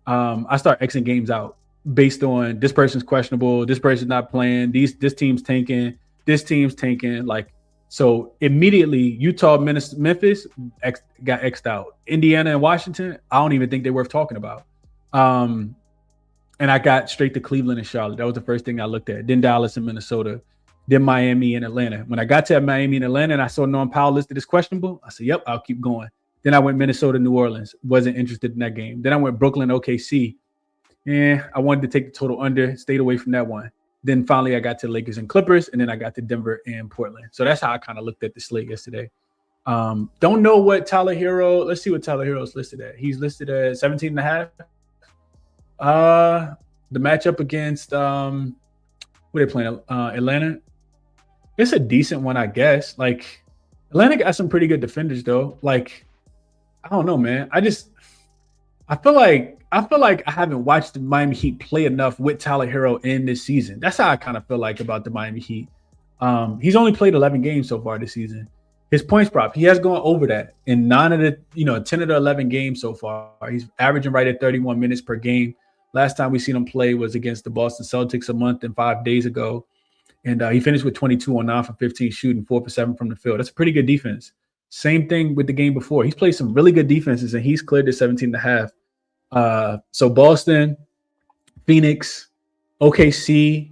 I start Xing games out based on this person's questionable, this person's not playing, this team's tanking, this team's tanking. So immediately Utah, Memphis got X'd out. Indiana and Washington, I don't even think they're worth talking about. And I got straight to Cleveland and Charlotte. That was the first thing I looked at. Then Dallas and Minnesota. Then Miami and Atlanta. When I got to Miami and Atlanta and I saw Norm Powell listed as questionable, I said, yep, I'll keep going. Then I went Minnesota, New Orleans. Wasn't interested in that game. Then I went Brooklyn, OKC. Yeah, I wanted to take the total under. Stayed away from that one. Then finally I got to Lakers and Clippers. And then I got to Denver and Portland. So that's how I kind of looked at the slate yesterday. Don't know what Tyler Hero. Let's see what Tyler Hero's listed at. He's listed at 17 and a half. The matchup against what are they playing? Atlanta. It's a decent one, I guess. Like Atlanta got some pretty good defenders though. Like, I don't know, man. I feel like I haven't watched the Miami Heat play enough with Tyler Hero in this season. That's how I kind of feel like about the Miami Heat. He's only played 11 games so far this season. His points prop, he has gone over that in 10 of the 11 games so far. He's averaging right at 31 minutes per game. Last time we seen him play was against the Boston Celtics a month and 5 days ago. And he finished with 22 on 9 for 15 shooting, 4 for 7 from the field. That's a pretty good defense. Same thing with the game before. He's played some really good defenses, and he's cleared to 17 and a half. So Boston, Phoenix, OKC,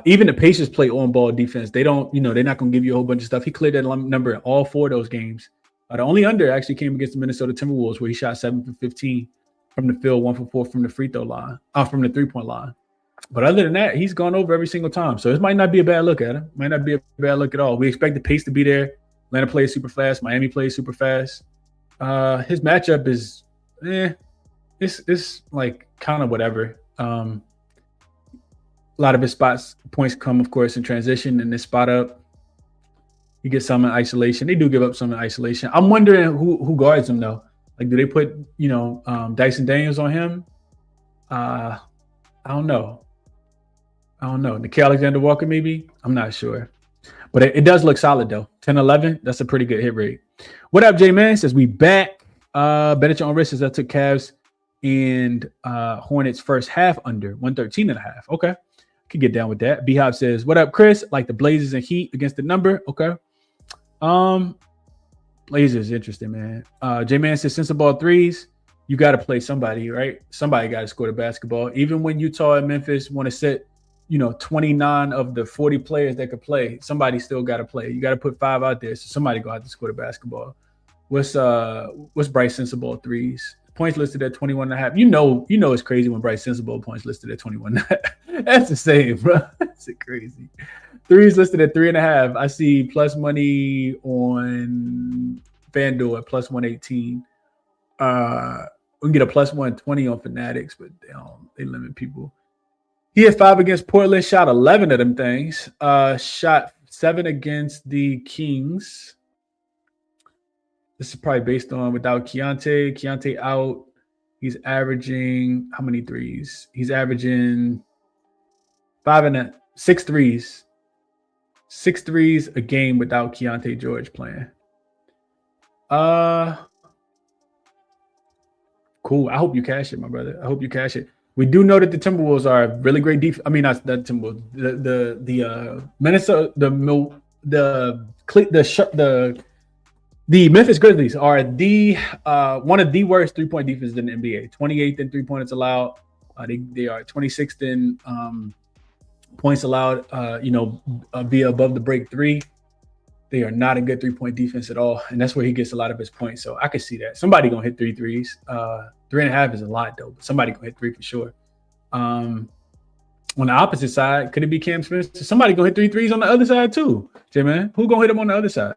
even the Pacers play on-ball defense. They don't, they're not going to give you a whole bunch of stuff. He cleared that number in all 4 of those games. The only under actually came against the Minnesota Timberwolves, where he shot 7 for 15 from the field, 1 for 4 from the free throw line, from the 3-point line. But other than that, he's gone over every single time. So this might not be a bad look at him. Might not be a bad look at all. We expect the pace to be there. Atlanta plays super fast. Miami plays super fast. His matchup is, it's like kind of whatever. A lot of his points come, of course, in transition and this spot up. You get some in isolation. They do give up some in isolation. I'm wondering who guards him though. Like, do they put Dyson Daniels on him? I don't know. Nickeil Alexander-Walker maybe. I'm not sure. But it does look solid though. 10-11. That's a pretty good hit rate. What up, J-Man? Says we back. Bet at your own risk. Says I took Cavs and Hornets first half under 113.5. Okay. Could get down with that. B-Hop says, what up, Chris? Like the Blazers and Heat against the number. Okay. Blazers, interesting, man. J-Man says, since the ball threes, you got to play somebody, right? Somebody got to score the basketball. Even when Utah and Memphis want to sit, 29 of the 40 players that could play, somebody still got to play. You got to put 5 out there, so somebody going to have to score the basketball. What's Bryce Sensabaugh threes? Points listed at 21.5. You know it's crazy when Bryce Sensabaugh points listed at 21. That's insane, bro. That's crazy. Threes listed at 3.5. I see plus money on FanDuel at plus 118. We can get a plus 120 on Fanatics, but they limit people. He had 5 against Portland, shot 11 of them things. Shot 7 against the Kings. This is probably based on without Keontae. Keontae out. He's averaging how many threes? He's averaging 6 threes. 6 threes a game without Keontae George playing. Cool. I hope you cash it, my brother. I hope you cash it. We do know that the Timberwolves are a really great defense. I mean, not the Timberwolves. The Minnesota, the Memphis Grizzlies are the one of the worst 3-point defenses in the NBA. 28th in 3-pointers allowed. They are 26th in points allowed. Via above the break 3. They are not a good 3-point defense at all, and that's where he gets a lot of his points. So I could see that somebody gonna hit 3 threes. 3.5 is a lot though, but somebody gonna hit 3 for sure. On the opposite side, could it be Cam Smith? Somebody gonna hit 3 threes on the other side too, J-Man. Who gonna hit him on the other side?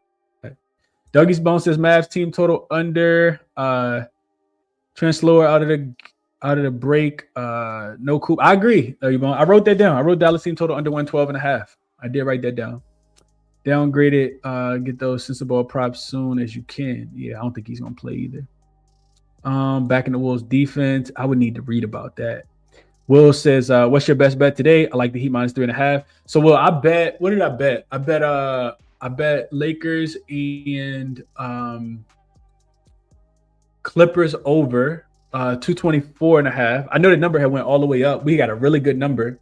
Dougie's Bone says Mavs team total under. Trent Slower out of the break. No Coop. I agree. I wrote that down. I wrote Dallas team total under 112.5. I did write that down. Downgrade it. Get those sensible props soon as you can. Yeah, I don't think he's gonna play either. Back in the Wolves defense, I would need to read about that. Will says, "What's your best bet today?" I like the Heat minus 3.5. So, Will, I bet. What did I bet? I bet Lakers and Clippers over 224.5. I know the number had went all the way up. We got a really good number,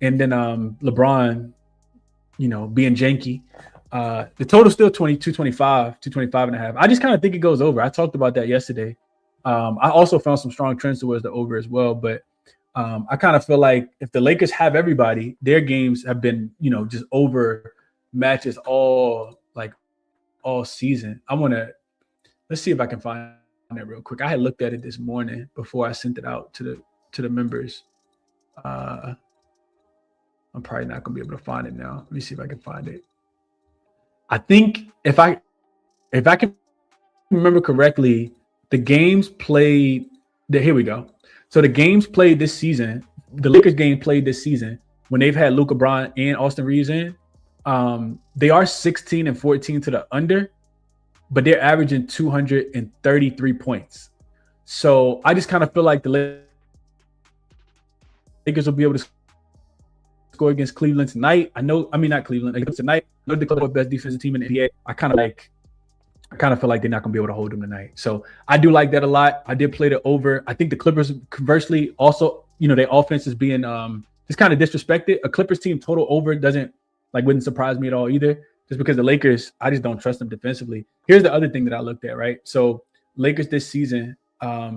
and then LeBron, being janky. The total still 225.5. I just kind of think it goes over. I talked about that yesterday. I also found some strong trends towards the over as well, but I kind of feel like if the Lakers have everybody, their games have been, just over matches all season. Let's see if I can find it real quick. I had looked at it this morning before I sent it out to the members. I'm probably not gonna be able to find it now. Let me see if I can find it. I think if I can remember correctly, the games played. Here we go. So the games played this season, the Lakers game played this season when they've had Luka Bryan and Austin Reeves in. They are 16 and 14 to the under, but they're averaging 233 points. So I just kind of feel like the Lakers will be able to score against Cleveland tonight. Not Cleveland, tonight. I know the best defensive team in the NBA. I kind of feel like they're not going to be able to hold them tonight. So I do like that a lot. I did play the over. I think the Clippers, conversely, also, their offense is being just kind of disrespected. A Clippers team total over wouldn't surprise me at all either. Just because the Lakers, I just don't trust them defensively. Here's the other thing that I looked at, right? So Lakers this season, let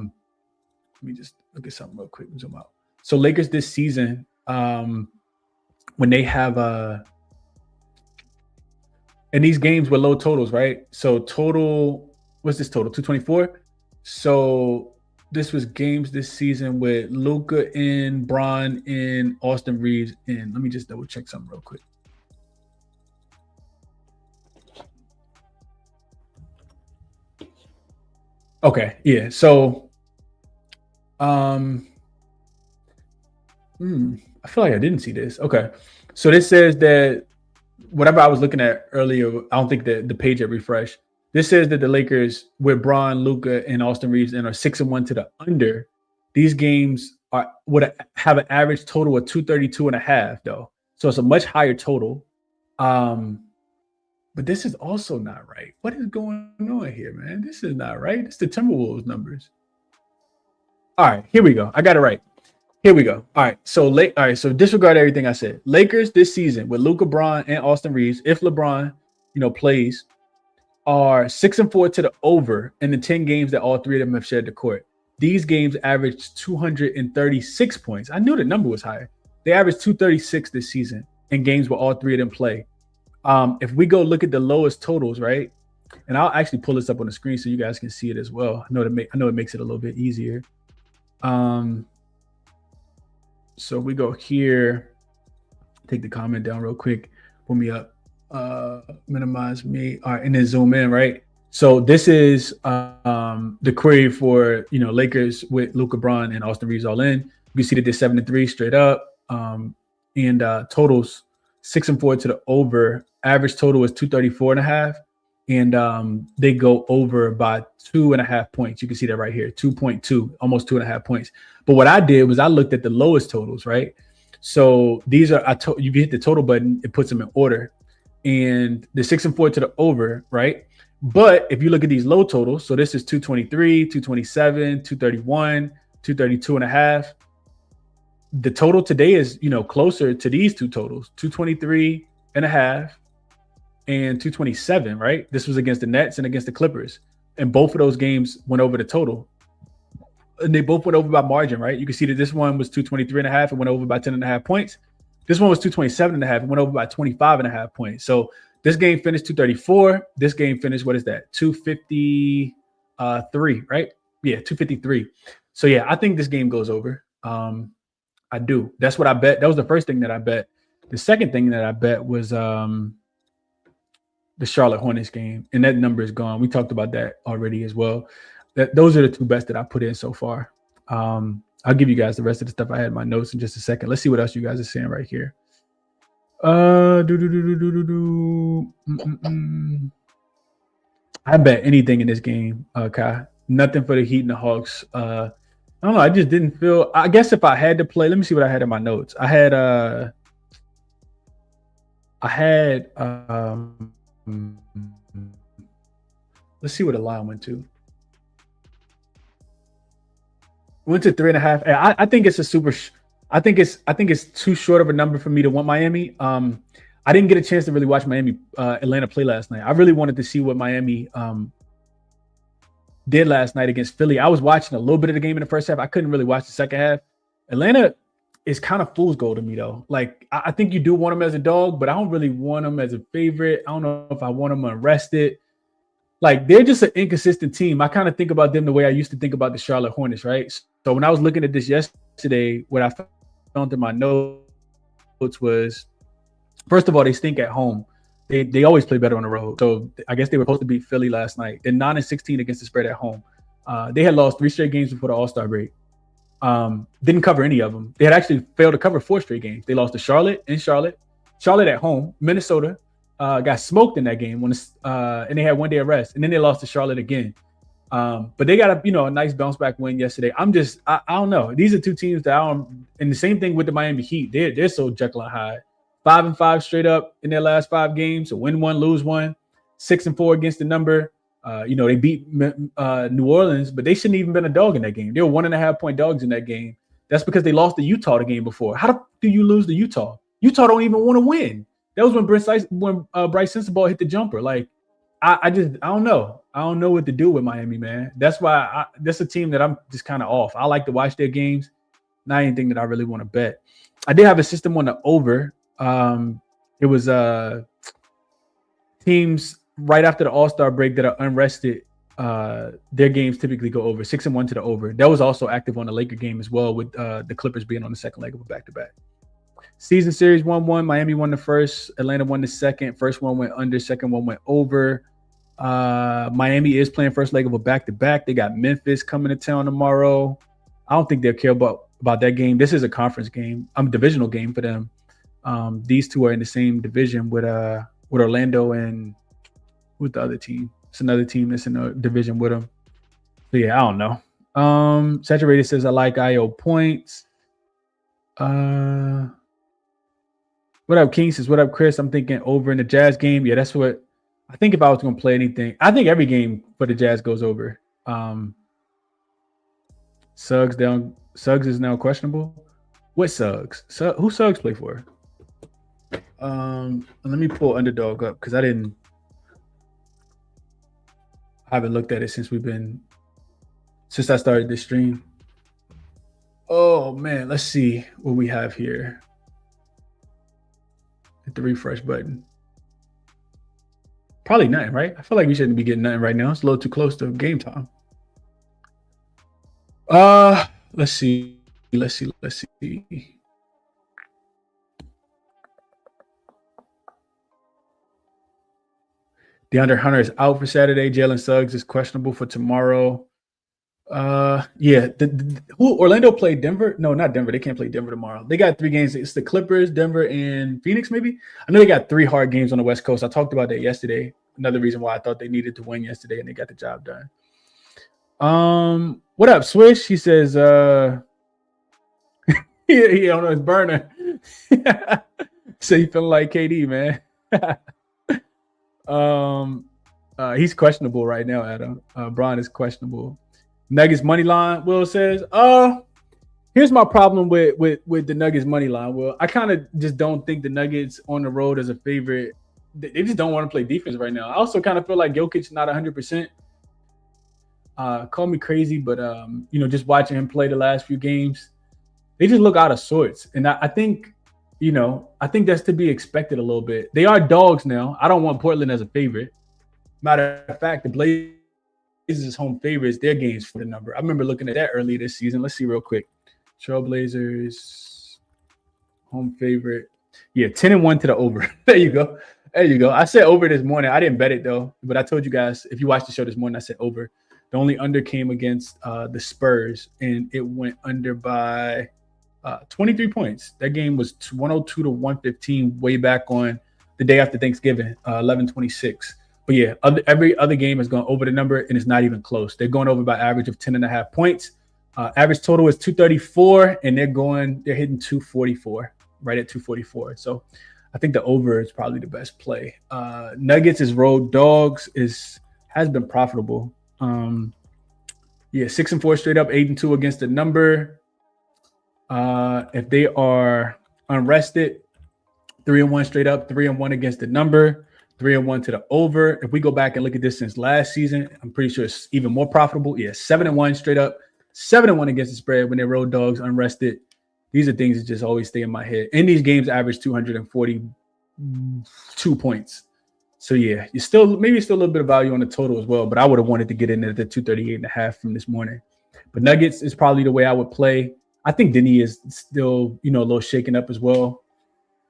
me just look at something real quick and zoom out. So Lakers this season, when they have in these games with low totals, right? So what's this total? 224. So this was games this season with Luka in, Bron in, Austin Reeves in. Let me just double check something real quick. Okay, yeah. So I feel like I didn't see this. Okay. So this says that whatever I was looking at earlier, I don't think that the page had refreshed. This says that the Lakers with Bron, Luka, and Austin Reeves are 6-1 to the under. These games would have an average total of 232.5 though. So it's a much higher total. But this is also not right. What is going on here, man? This is not right. It's the Timberwolves numbers. All right, here we go. I got it right. Here we go. All right. So disregard everything I said. Lakers this season with Luka, Bron, and Austin Reeves, if LeBron, plays, are 6-4 to the over in the 10 games that all three of them have shared the court. These games averaged 236 points. I knew the number was higher. They averaged 236 this season in games where all three of them play. If we go look at the lowest totals, right? And I'll actually pull this up on the screen so you guys can see it as well. I know it makes it a little bit easier. So we go here, take the comment down real quick, pull me up, minimize me, all right, and then zoom in, right? So this is the query for Lakers with Luka, Bron, and Austin Reeves all in. You can see that they're 7-3 straight up, and totals 6-4 to the over. Average total is 234.5, and they go over by 2.5 points. You can see that right here, 2.2, almost 2.5 points. But what I did was I looked at the lowest totals, right? So these are you hit the total button, it puts them in order, and the 6-4 to the over, right? But if you look at these low totals, so this is 223, 227, 231, 232.5. The total today is closer to these two totals, 223.5 and 227, right? This was against the Nets and against the Clippers, and both of those games went over the total, and they both went over by margin, right? You can see that this one was 223.5 and went over by 10.5 points. This one was 227.5 and went over by 25.5 points. So this game finished 234. This game finished, what is that? 253, right? Yeah, 253. So yeah, I think this game goes over. I do. That's what I bet. That was the first thing that I bet. The second thing that I bet was the Charlotte Hornets game, and that number is gone. We talked about that already as well. Those are the two bets that I put in so far. I'll give you guys the rest of the stuff I had in my notes in just a second. Let's see what else you guys are saying right here. I bet anything in this game, Kai. Nothing for the Heat and the Hawks. I don't know. I just didn't feel. I guess if I had to play, let me see what I had in my notes. I had. Let's see what the line went to. Went to 3.5. I think it's a super. I think it's too short of a number for me to want Miami. I didn't get a chance to really watch Miami Atlanta play last night. I really wanted to see what Miami did last night against Philly. I was watching a little bit of the game in the first half. I couldn't really watch the second half. Atlanta is kind of fool's gold to me, though. Like, I think you do want them as a dog, but I don't really want them as a favorite. I don't know if I want them unrested. Like, they're just an inconsistent team. I kind of think about them the way I used to think about the Charlotte Hornets, right? So when I was looking at this yesterday, what I found in my notes was, first of all, they stink at home. They always play better on the road. So I guess they were supposed to beat Philly last night. They're 9-16 against the spread at home. They had lost 3 straight games before the All-Star break. Didn't cover any of them. They had actually failed to cover 4 straight games. They lost to Charlotte at home, Minnesota, got smoked in that game and they had 1 day of rest, and then they lost to Charlotte again. But they got a nice bounce back win yesterday. I don't know. These are 2 teams that and the same thing with the Miami Heat. They're so Jekyll and Hyde. 5-5 straight up in their last 5 games. So win 1, lose 1, 6-4 against the number. They beat New Orleans, but they shouldn't even been a dog in that game. They were 1.5-point dogs in that game. That's because they lost to Utah the game before. How do you lose to Utah? Utah don't even want to win. That was when Bryce Sensabaugh hit the jumper. Like, I don't know. I don't know what to do with Miami, man. That's why that's a team that I'm just kind of off. I like to watch their games, not anything that I really want to bet. I did have a system on the over. It was teams right after the All-Star break that are unrested. Their games typically go over 6-1 to the over. That was also active on the Laker game as well, with the Clippers being on the second leg of a back-to-back. Season series 1-1. Miami won the first. Atlanta won the second. First one went under. Second one went over. Miami is playing first leg of a back-to-back. They got Memphis coming to town tomorrow. I don't think they'll care about that game. This is a conference game. Divisional game for them. These 2 are in the same division with Orlando and with the other team. It's another team that's in a division with them. So yeah, I don't know. Saturated says I like IO points. What up, King says, what up, Chris? I'm thinking over in the Jazz game. Yeah, that's what I think. If I was going to play anything, I think every game for the Jazz goes over. Suggs is now questionable. What Suggs? Who Suggs play for? Let me pull underdog up because I haven't looked at it since I started this stream. Oh man, let's see what we have here. Hit the refresh button. Probably nothing, right? I feel like we shouldn't be getting nothing right now. It's a little too close to game time. Let's see. DeAndre Hunter is out for Saturday. Jalen Suggs is questionable for tomorrow. Orlando played Denver? No, not Denver. They can't play Denver tomorrow. They got 3 games. It's the Clippers, Denver, and Phoenix, maybe. I know they got 3 hard games on the West Coast. I talked about that yesterday. Another reason why I thought they needed to win yesterday, and they got the job done. What up, Swish? He says, he don't know his burner. So you feeling like KD, man. He's questionable right now, Adam. Bron is questionable. Nuggets money line, Will says, here's my problem with the Nuggets money line. Will, I kind of just don't think the Nuggets on the road as a favorite. They just don't want to play defense right now. I also kind of feel like Jokic's not 100%. Call me crazy, but just watching him play the last few games, they just look out of sorts. And I think that's to be expected a little bit. They are dogs now. I don't want Portland as a favorite. Matter of fact, the Blazers home favorites, their games for the number. I remember looking at that early this season. Let's see real quick. Trailblazers home favorite. Yeah, 10-1 to the over. There you go. I said over this morning. I didn't bet it though, but I told you guys, if you watched the show this morning, I said over. The only under came against the Spurs, and it went under by 23 points. That game was 102-115 way back on the day after Thanksgiving, 11/26. But yeah, every other game has gone over the number, and it's not even close. They're going over by average of 10.5 points. Average total is 234, and they're hitting 244, right at 244. So I think the over is probably the best play. Nuggets is road dogs has been profitable. 6-4 straight up, 8-2 against the number. If they are unrested, 3-1 straight up, 3-1 against the number, 3-1 to the over. If we go back and look at this since last season, I'm pretty sure it's even more profitable. Yeah, 7-1 straight up, 7-1 against the spread when they're road dogs, unrested. These are things that just always stay in my head. And these games average 242 points. So yeah, you still maybe still a little bit of value on the total as well, but I would have wanted to get in at the 238.5 from this morning. But Nuggets is probably the way I would play. I think Denny is still, a little shaken up as well.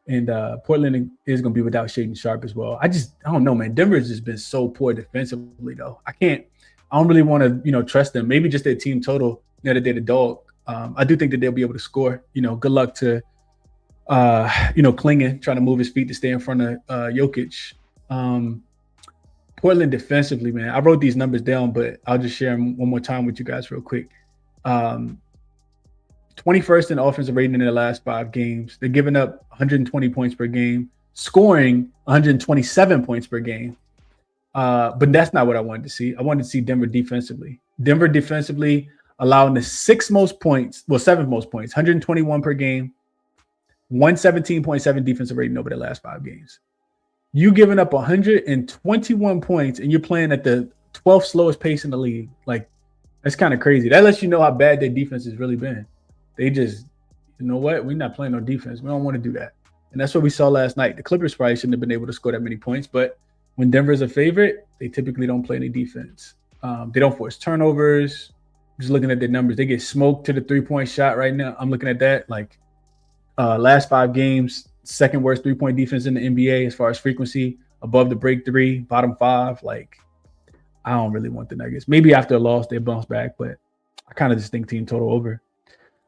And Portland is going to be without Shaedon Sharpe as well. I don't know, man. Denver's just been so poor defensively, though. I don't really want to, trust them. Maybe just their team total the other day, the dog. I do think that they'll be able to score. Good luck to, Klingon trying to move his feet to stay in front of Jokic. Portland defensively, man. I wrote these numbers down, but I'll just share them one more time with you guys real quick. 21st in offensive rating in their last 5 games. They're giving up 120 points per game, scoring 127 points per game. But that's not what I wanted to see. I wanted to see Denver defensively. Denver defensively allowing the 7th most points, 121 per game, 117.7 defensive rating over the last 5 games. You giving up 121 points and you're playing at the 12th slowest pace in the league. Like, that's kind of crazy. That lets you know how bad their defense has really been. They just, you know what? We're not playing no defense. We don't want to do that. And that's what we saw last night. The Clippers probably shouldn't have been able to score that many points, but when Denver's a favorite, they typically don't play any defense. They don't force turnovers. Just looking at their numbers, they get smoked to the 3-point shot right now. I'm looking at that. Like, last 5 games, second worst 3-point defense in the NBA as far as frequency, above the break 3, bottom 5. Like, I don't really want the Nuggets. Maybe after a loss, they bounce back, but I kind of just think team total over.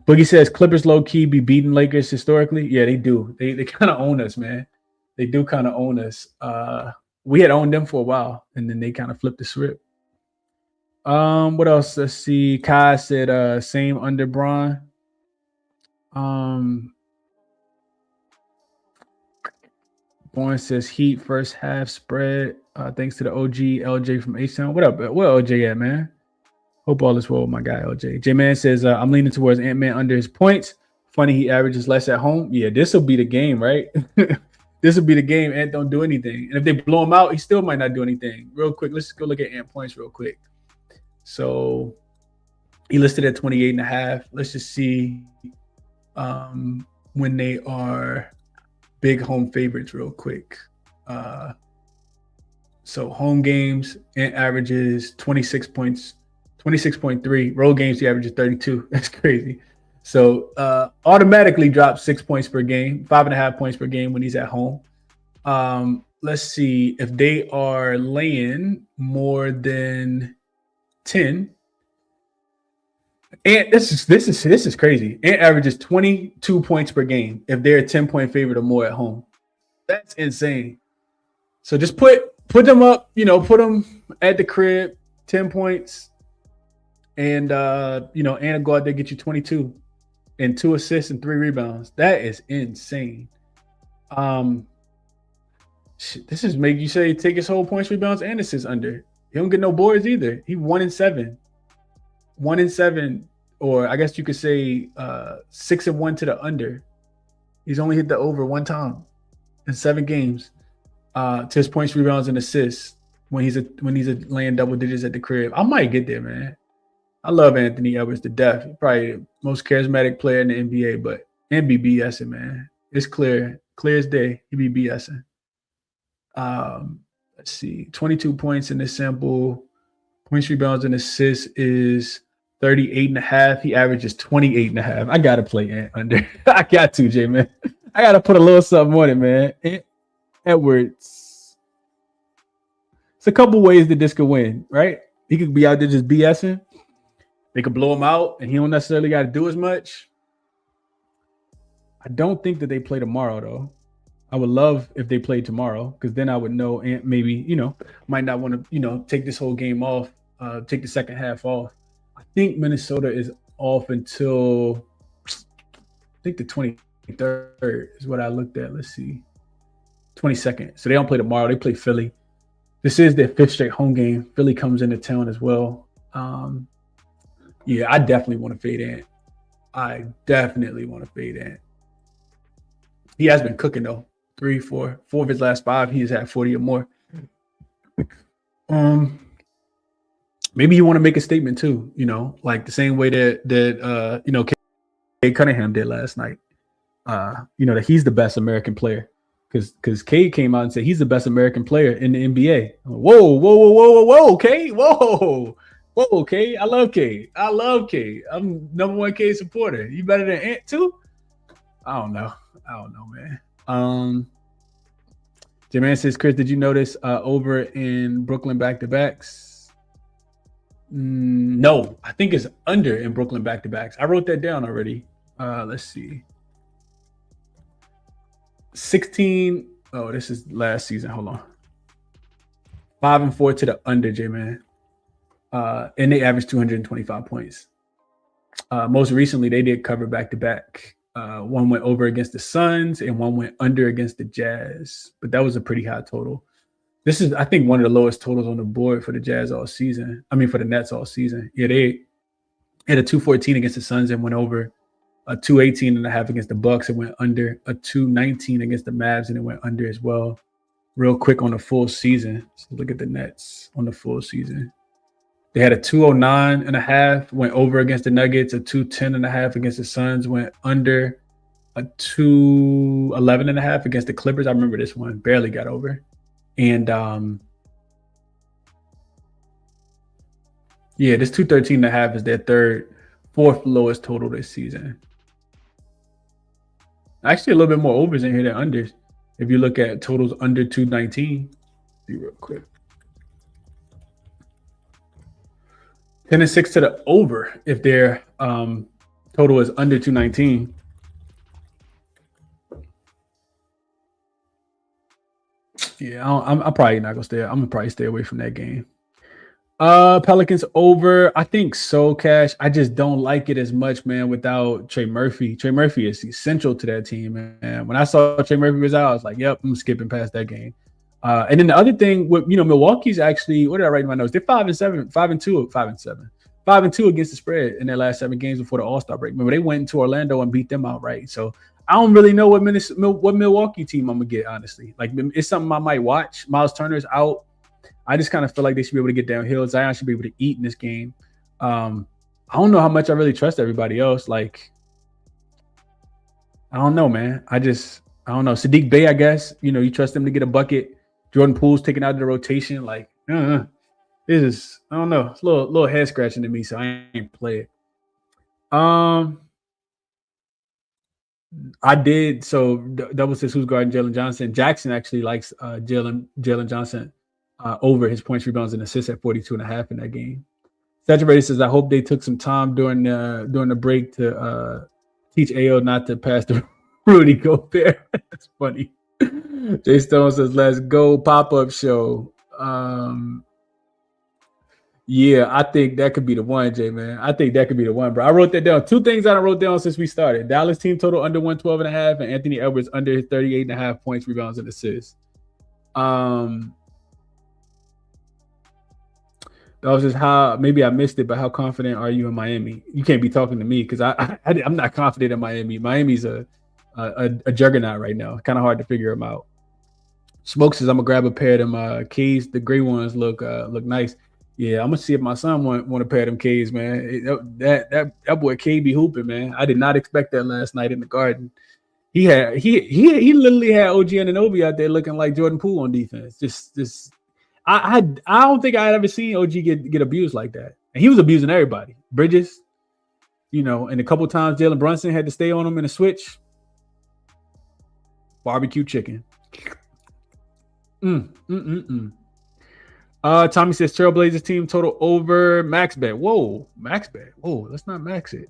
Boogie says Clippers low-key be beating Lakers historically. Yeah, they do. They kind of own us, man. They do kind of own us. We had owned them for a while, and then they kind of flipped the script. What else? Let's see. Kai said same under Bron. Bourne says Heat first half spread. Thanks to the OG LJ from H-Town. What up? Where OJ at, man? Hope all is well with my guy LJ. J-Man says I'm leaning towards Ant-Man under his points. Funny he averages less at home. Yeah, this will be the game, right? This will be the game. Ant don't do anything. And if they blow him out, he still might not do anything. Real quick, let's go look at Ant points real quick. So he listed at 28.5. Let's just see when they are big home favorites real quick. So home games, Ant averages 26 points, 26.3. Road games, he averages 32. That's crazy. So automatically drops 6 points per game, 5.5 points per game when he's at home. Let's see if they are laying more than 10. And this is crazy. Ant averages 22 points per game if they're a 10-point favorite or more at home. That's insane. So just put them up, put them at the crib, 10 points, and Ant will go out there get you 22 and 2 assists and 3 rebounds. That is insane. This is make you say take his whole points, rebounds, and assists under. He don't get no boards either. He 1-7. 1-7, or I guess you could say 6-1 to the under. He's only hit the over 1 time in 7 games. To his points, rebounds, and assists when he's laying double digits at the crib. I might get there, man. I love Anthony Edwards to death. He's probably the most charismatic player in the NBA, but and be BSing, man. It's clear as day. He be BSing. Let's see, 22 points in this sample. Points, rebounds, and assists is 38.5. He averages 28.5. I gotta play Ant under. I got to, J man. I gotta put a little something on it, man. Edwards. It's a couple ways that this could win, right? He could be out there just BSing. They could blow him out, and he don't necessarily got to do as much. I don't think that they play tomorrow, though. I would love if they played tomorrow, because then I would know Ant maybe, might not want to, take this whole game off, take the second half off. I think Minnesota is off until, I think the 23rd is what I looked at. Let's see. 22nd. So they don't play tomorrow. They play Philly. This is their 5th straight home game. Philly comes into town as well. Yeah, I definitely want to fade Ant. He has been cooking, though. 4 of his last 5, he has had 40 or more. Maybe you want to make a statement too, like the same way that Cunningham did last night. That he's the best American player because Cade came out and said he's the best American player in the NBA. Whoa, Cade, whoa, Cade. I love Cade. I'm #1 Cade supporter. You better than Ant too? I don't know, man. J-Man says, Chris, did you notice over in Brooklyn back-to-backs? No, I think it's under in Brooklyn back-to-backs. I wrote that down already. Let's see. 16. Oh, this is last season. Hold on. 5-4 to the under, J-Man. And they averaged 225 points. Most recently, they did cover back-to-back. One went over against the Suns and one went under against the Jazz. But that was a pretty high total. This is, I think, one of the lowest totals on the board for the Jazz all season. I mean, for the Nets all season. Yeah, they had a 214 against the Suns and went over. A 218.5 against the Bucks and went under. A 219 against the Mavs and it went under as well. Real quick on the full season. So look at the Nets on the full season. They had a 209.5, went over against the Nuggets. A 210.5 against the Suns, went under. A 211.5 against the Clippers. I remember this one, barely got over. And this 213.5 is their fourth lowest total this season. Actually, a little bit more overs in here than unders. If you look at totals under 219, see real quick. 10-6 to the over if their total is under 219. Yeah, I'm probably not gonna stay. I'm gonna probably stay away from that game. Pelicans over. I think so, Cash. I just don't like it as much, man, without Trey Murphy. Trey Murphy is essential to that team, man. When I saw Trey Murphy was out, I was like, yep, I'm skipping past that game. And then the other thing with, Milwaukee's actually, what did I write in my notes? They're 5-7, 5-2, 5-7, 5-2 against the spread in their last 7 games before the All-Star break. Remember, they went into Orlando and beat them outright. So I don't really know what Milwaukee team I'm gonna get, honestly. Like, it's something I might watch. Miles Turner's out. I just kind of feel like they should be able to get downhill. Zion should be able to eat in this game. I don't know how much I really trust everybody else. Like, I don't know, man. I don't know. Sadiq Bey, I guess, you trust him to get a bucket. Jordan Poole's taken out of the rotation. Like, this is, I don't know. It's a little head scratching to me, so I ain't play it. I did. So that was who's guarding Jalen Johnson. Jackson actually likes Jalen Johnson over his points, rebounds, and assists at 42.5 in that game. Saturated says, I hope they took some time during the break to teach AO not to pass the Rudy Gobert. That's funny. Jay Stone says, let's go pop-up show. Yeah, I think that could be the one, Jay, man. I think that could be the one, bro. I wrote that down. 2 things I wrote down since we started. Dallas team total under 112.5 and Anthony Edwards under his 38.5 points, rebounds, and assists. That was just how, maybe I missed it, but how confident are you in Miami? You can't be talking to me because I'm not confident in Miami. Miami's a juggernaut right now. Kind of hard to figure them out. Smoke says, I'm gonna grab a pair of them keys. The gray ones look nice. Yeah, I'm gonna see if my son want a pair of them K's, man. That boy K be hooping, man. I did not expect that last night in the Garden. He literally had OG Anunoby out there looking like Jordan Poole on defense. Just I don't think I had ever seen OG get abused like that. And he was abusing everybody. Bridges, and a couple times Jalen Brunson had to stay on him in a switch. Barbecue chicken. Tommy says Trailblazers team total over max bet. Whoa, max bet. Whoa, let's not max it.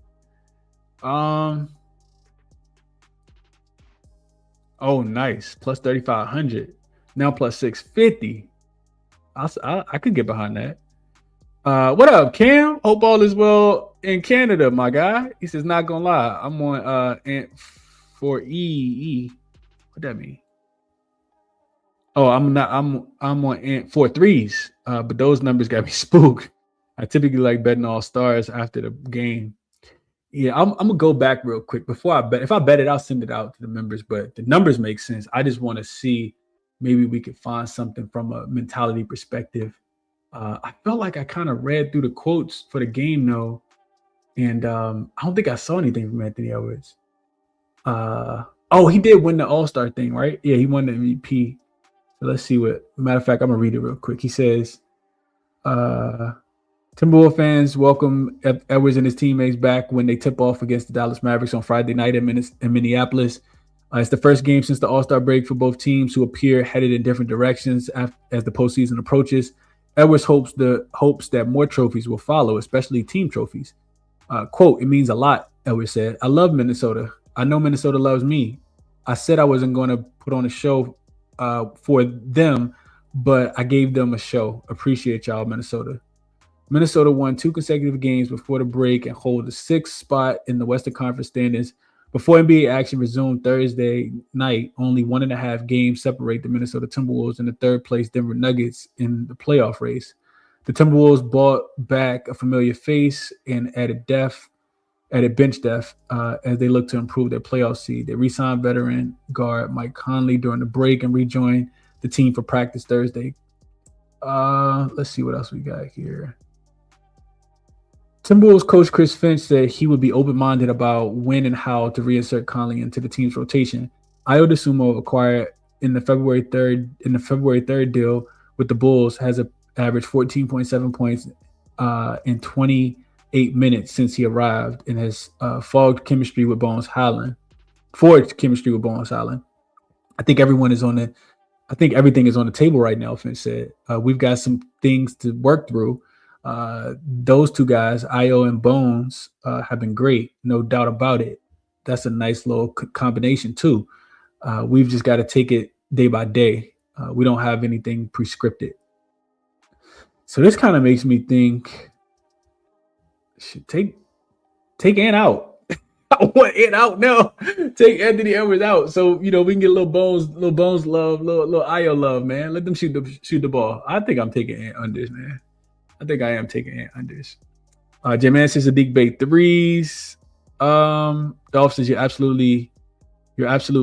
Oh, nice. Plus 3,500. Now plus 650. I could get behind that. What up, Cam? Hope all is well in Canada, my guy. He says, not gonna lie, I'm on Ant for E. What that mean? Oh, I'm on Ant 4 threes, but those numbers got me spooked. I typically like betting all stars after the game. Yeah, I'm gonna go back real quick before I bet. If I bet it, I'll send it out to the members. But the numbers make sense. I just want to see maybe we could find something from a mentality perspective. I felt like I kind of read through the quotes for the game though. And I don't think I saw anything from Anthony Edwards. Oh, he did win the All-Star thing, right? Yeah, he won the MVP. So let's see what. Matter of fact, I'm gonna read it real quick. He says, Timberwolves fans welcome Edwards and his teammates back when they tip off against the Dallas Mavericks on Friday night in Minneapolis. It's the first game since the All-Star break for both teams, who appear headed in different directions as the postseason approaches. Edwards hopes that more trophies will follow, especially team trophies. Quote, it means a lot, Edwards said. I love Minnesota. I know Minnesota loves me. I said I wasn't going to put on a show for them, but I gave them a show. Appreciate y'all, Minnesota. Minnesota won 2 consecutive games before the break and hold the 6th spot in the Western Conference standings. Before NBA action resumed Thursday night, only 1.5 games separate the Minnesota Timberwolves and the third-place Denver Nuggets in the playoff race. The Timberwolves brought back a familiar face and added bench depth as they look to improve their playoff seed. They re-signed veteran guard Mike Conley during the break and rejoined the team for practice Thursday. Let's see what else we got here. Timberwolves coach Chris Finch said he would be open-minded about when and how to reinsert Conley into the team's rotation. Ayo Dosunmu, acquired in the February 3rd deal with the Bulls, has averaged 14.7 points in 28 minutes since he arrived and has forged chemistry with Bones Highland. I think everything is on the table right now, Finch said. We've got some things to work through. Those two guys, Ayo and Bones, have been great, no doubt about it. That's a nice little combination too. We've just got to take it day by day. We don't have anything prescripted. So this kind of makes me think, should take Ant out. I want Ant out now. Take Anthony Edwards out, so we can get little Bones love, little Ayo love, man. Let them shoot the ball. I think I'm taking Ant unders, man. I think I am taking Ant unders. J-Man says Sadiq Bay threes. Dolph says your absolute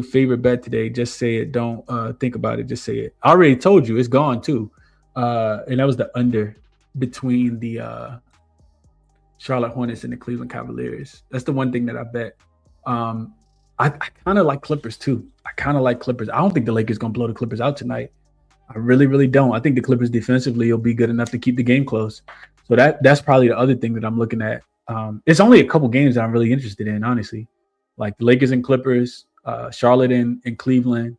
favorite bet today. Just say it. Don't think about it. Just say it. I already told you it's gone too. And that was the under between the Charlotte Hornets and the Cleveland Cavaliers. That's the one thing that I bet. I kind of like Clippers too. I don't think the Lakers going to blow the Clippers out tonight. I really, really don't. I think the Clippers defensively will be good enough to keep the game close. So that's probably the other thing that I'm looking at. It's only a couple games that I'm really interested in, honestly. Like the Lakers and Clippers, Charlotte and Cleveland.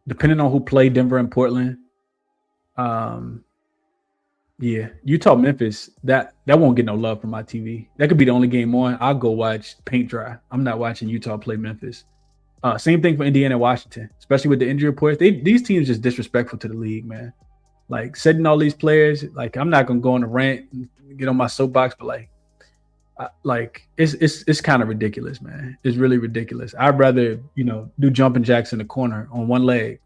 Depending on who play Denver and Portland. Yeah, Utah, Memphis, that won't get no love from my TV. That could be the only game on. I'll go watch paint dry. I'm not watching Utah play Memphis. Same thing for Indiana and Washington, especially with the injury reports. These teams just disrespectful to the league, man. Like setting all these players, like I'm not gonna go on a rant and get on my soapbox, but it's kind of ridiculous, man. It's really ridiculous. I'd rather do jumping jacks in the corner on one leg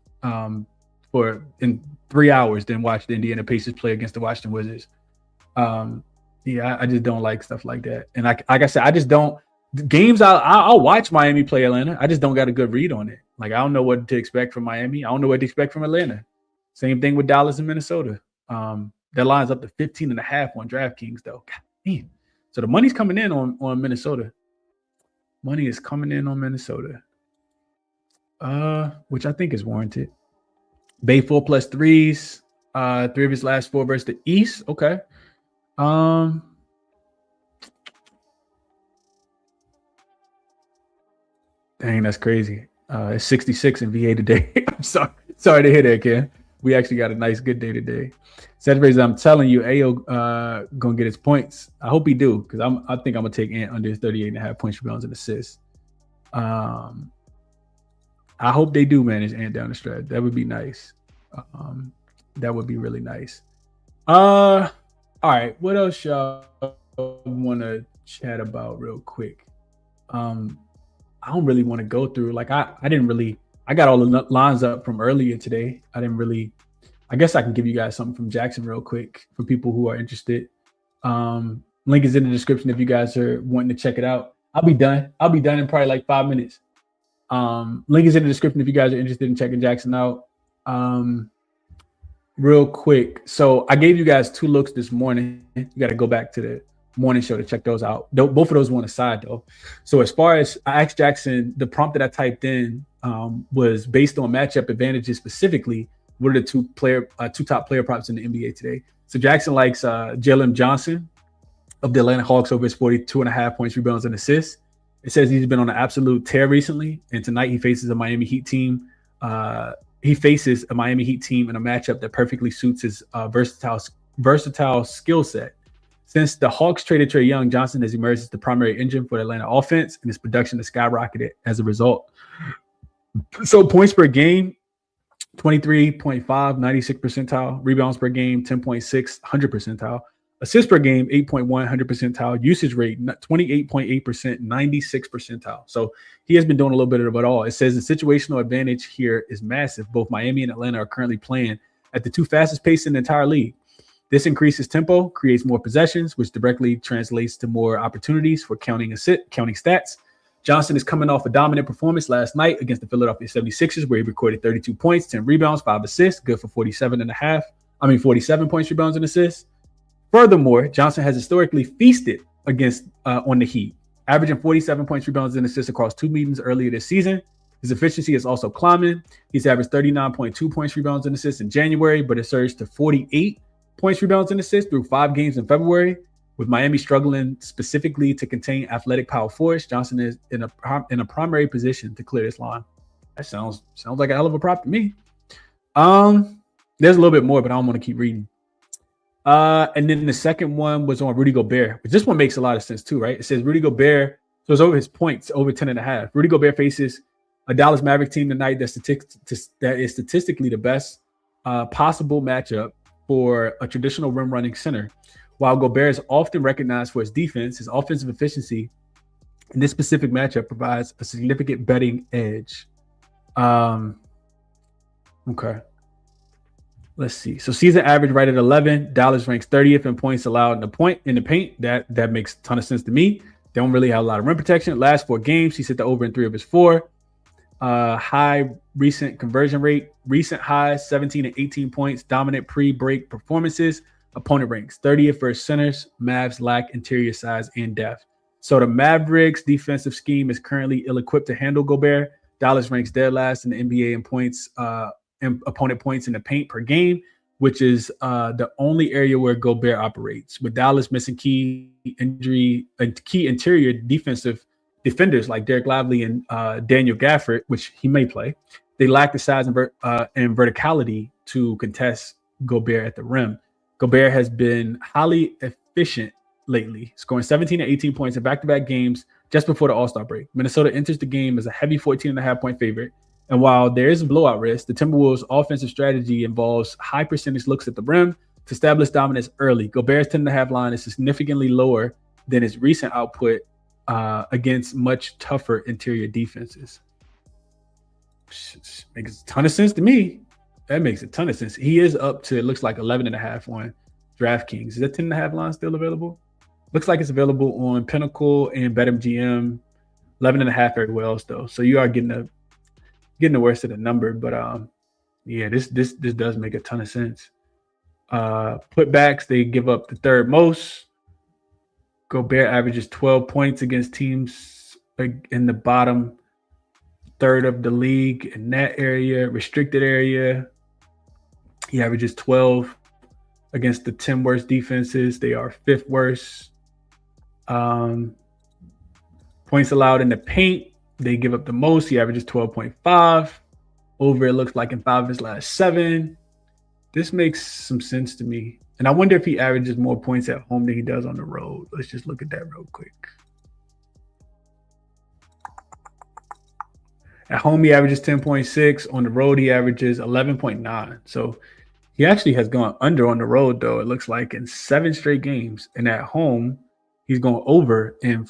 for in 3 hours than watch the Indiana Pacers play against the Washington Wizards. I just don't like stuff like that. And like I said, I just don't. Games I'll watch Miami play Atlanta. I just don't got a good read on it. Like I don't know what to expect from Miami. I don't know what to expect from Atlanta. Same thing with Dallas and Minnesota. That line's up to 15.5 on DraftKings though. God damn. So the money's coming in on Minnesota. Money is coming in on Minnesota. Which I think is warranted. Bay 4+ threes. 3 of his last 4 versus the East. Okay. Dang, that's crazy. It's 66 in VA today. I'm sorry to hear that, Ken. We actually got a nice, good day today. Saturdays, I'm telling you, Ayo gonna get his points. I hope he do, because I think I'm gonna take Ant under his 38.5 points, rebounds, and assists. I hope they do manage Ant down the stretch. That would be nice. That would be really nice. All right, what else y'all want to chat about real quick? I don't really want to go through. Like I got all the lines up from earlier today. I guess I can give you guys something from Jackson real quick for people who are interested. Link is in the description if you guys are wanting to check it out. I'll be done in probably like 5 minutes. Link is in the description if you guys are interested in checking Jackson out. real quick. So I gave you guys 2 looks this morning. You got to go back to the morning show to check those out. Both of those were on the side though. So as far as I asked Jackson, the prompt that I typed in was based on matchup advantages specifically. What are the two top player props in the NBA today? So Jackson likes Jalen Johnson of the Atlanta Hawks over his 42.5 points, rebounds, and assists. It says he's been on an absolute tear recently, and tonight he faces a Miami Heat team. He faces a Miami Heat team in a matchup that perfectly suits his versatile skill set. Since the Hawks traded Trae Young, Johnson has emerged as the primary engine for the Atlanta offense, and his production has skyrocketed as a result. So points per game, 23.5, 96th percentile. Rebounds per game, 10.6, 100th percentile. Assists per game, 8.1, 100th percentile. Usage rate, 28.8%, 96th percentile. So he has been doing a little bit of it all. It says the situational advantage here is massive. Both Miami and Atlanta are currently playing at the 2 fastest pace in the entire league. This increases tempo, creates more possessions, which directly translates to more opportunities for counting stats. Johnson is coming off a dominant performance last night against the Philadelphia 76ers, where he recorded 32 points, 10 rebounds, 5 assists, good for 47 points, rebounds, and assists. Furthermore, Johnson has historically feasted against on the Heat, averaging 47 points, rebounds, and assists across 2 meetings earlier this season. His efficiency is also climbing. He's averaged 39.2 points, rebounds, and assists in January, but it surged to 48 points, rebounds, and assists through 5 games in February. With Miami struggling specifically to contain athletic power forwards, Johnson is in a primary position to clear this line. That sounds like a hell of a prop to me. There's a little bit more, but I don't want to keep reading. And then the second one was on Rudy Gobert, but this one makes a lot of sense too, right? It says Rudy Gobert, so it's over his points, over 10.5. Rudy Gobert faces a Dallas Maverick team tonight that is statistically the best possible matchup for a traditional rim running center. While Gobert is often recognized for his defense, his offensive efficiency in this specific matchup provides a significant betting edge. Okay. Let's see. So season average right at 11. Dallas ranks 30th in points allowed in the paint. That makes a ton of sense to me. They don't really have a lot of rim protection. Last 4 games, he's hit the over in 3 of his 4. High recent conversion rate. Recent highs, 17 and 18 points. Dominant pre-break performances. Opponent ranks 30th versus centers. Mavs lack interior size and depth. So the Mavericks defensive scheme is currently ill-equipped to handle Gobert. Dallas ranks dead last in the NBA in points, and opponent points in the paint per game, which is the only area where Gobert operates. With Dallas missing key interior defenders like Derek Lively and Daniel Gafford, which he may play, they lack the size and verticality to contest Gobert at the rim. Gobert has been highly efficient lately, scoring 17 and 18 points in back-to-back games just before the All-Star break. Minnesota enters the game as a heavy 14.5-point favorite. And while there is a blowout risk, the Timberwolves' offensive strategy involves high percentage looks at the rim to establish dominance early. Gobert's 10.5 line is significantly lower than his recent output against much tougher interior defenses. Makes a ton of sense to me. That makes a ton of sense. He is up to, it looks like 11.5 on DraftKings. Is that 10.5 line still available? Looks like it's available on Pinnacle and BetMGM. 11.5 everywhere else though. So you are getting the worst of the number, but yeah, this does make a ton of sense. Putbacks, they give up the third most. Gobert averages 12 points against teams in the bottom third of the league in that area, restricted area. He averages 12 against the 10 worst defenses. They are 5th worst. Points allowed in the paint, they give up the most. He averages 12.5. Over, it looks like in 5 of his last 7. This makes some sense to me. And I wonder if he averages more points at home than he does on the road. Let's just look at that real quick. At home, he averages 10.6. On the road, he averages 11.9. So he actually has gone under on the road, though, it looks like, in 7 straight games. And at home, he's going over in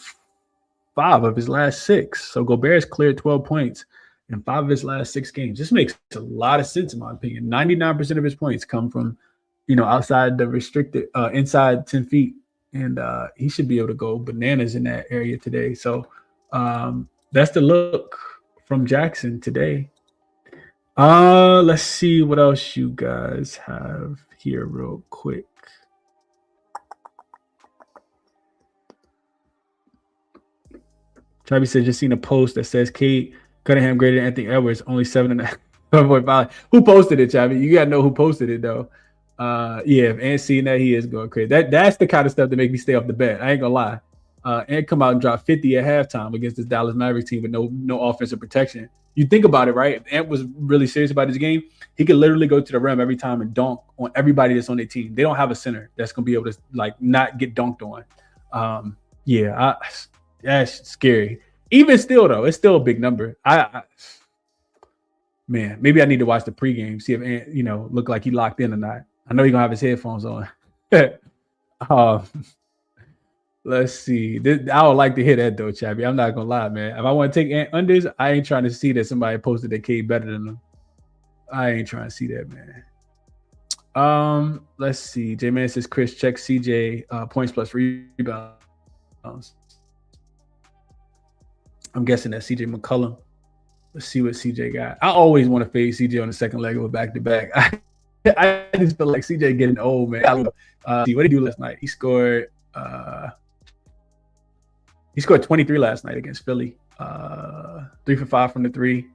5 of his last 6. So Gobert's cleared 12 points in 5 of his last 6 games. This makes a lot of sense, in my opinion. 99% of his points come from, outside the restricted, inside 10 feet. And he should be able to go bananas in that area today. So that's the look from Jackson today. Let's see what else you guys have here real quick. Travis said, just seen a post that says Kate Cunningham greater than Anthony Edwards, only 7.5. Who posted it, Travis? You gotta know who posted it though. Yeah, if Ant's seeing that, he is going crazy. That's the kind of stuff that make me stay off the bet. I ain't gonna lie. Ant come out and drop 50 at halftime against this Dallas Mavericks team with no offensive protection. You think about it, right? If Ant was really serious about his game, he could literally go to the rim every time and dunk on everybody that's on their team. They don't have a center that's gonna be able to like not get dunked on. That's scary. Even still, though, it's still a big number. Man, maybe I need to watch the pregame, see if Ant, look like he locked in or not. I know he's gonna have his headphones on. Let's see. I would like to hear that though, Chappie. I'm not gonna lie, man. If I want to take Ant unders, I ain't trying to see that somebody posted that K better than them. I ain't trying to see that, man. Let's see. J-Man says Chris check CJ points plus rebounds. I'm guessing that's CJ McCollum. Let's see what CJ got. I always want to fade CJ on the second leg of a back-to-back. I just feel like CJ getting old, man. What did he do last night? He scored 23 last night against Philly. 3 for 5 from the three,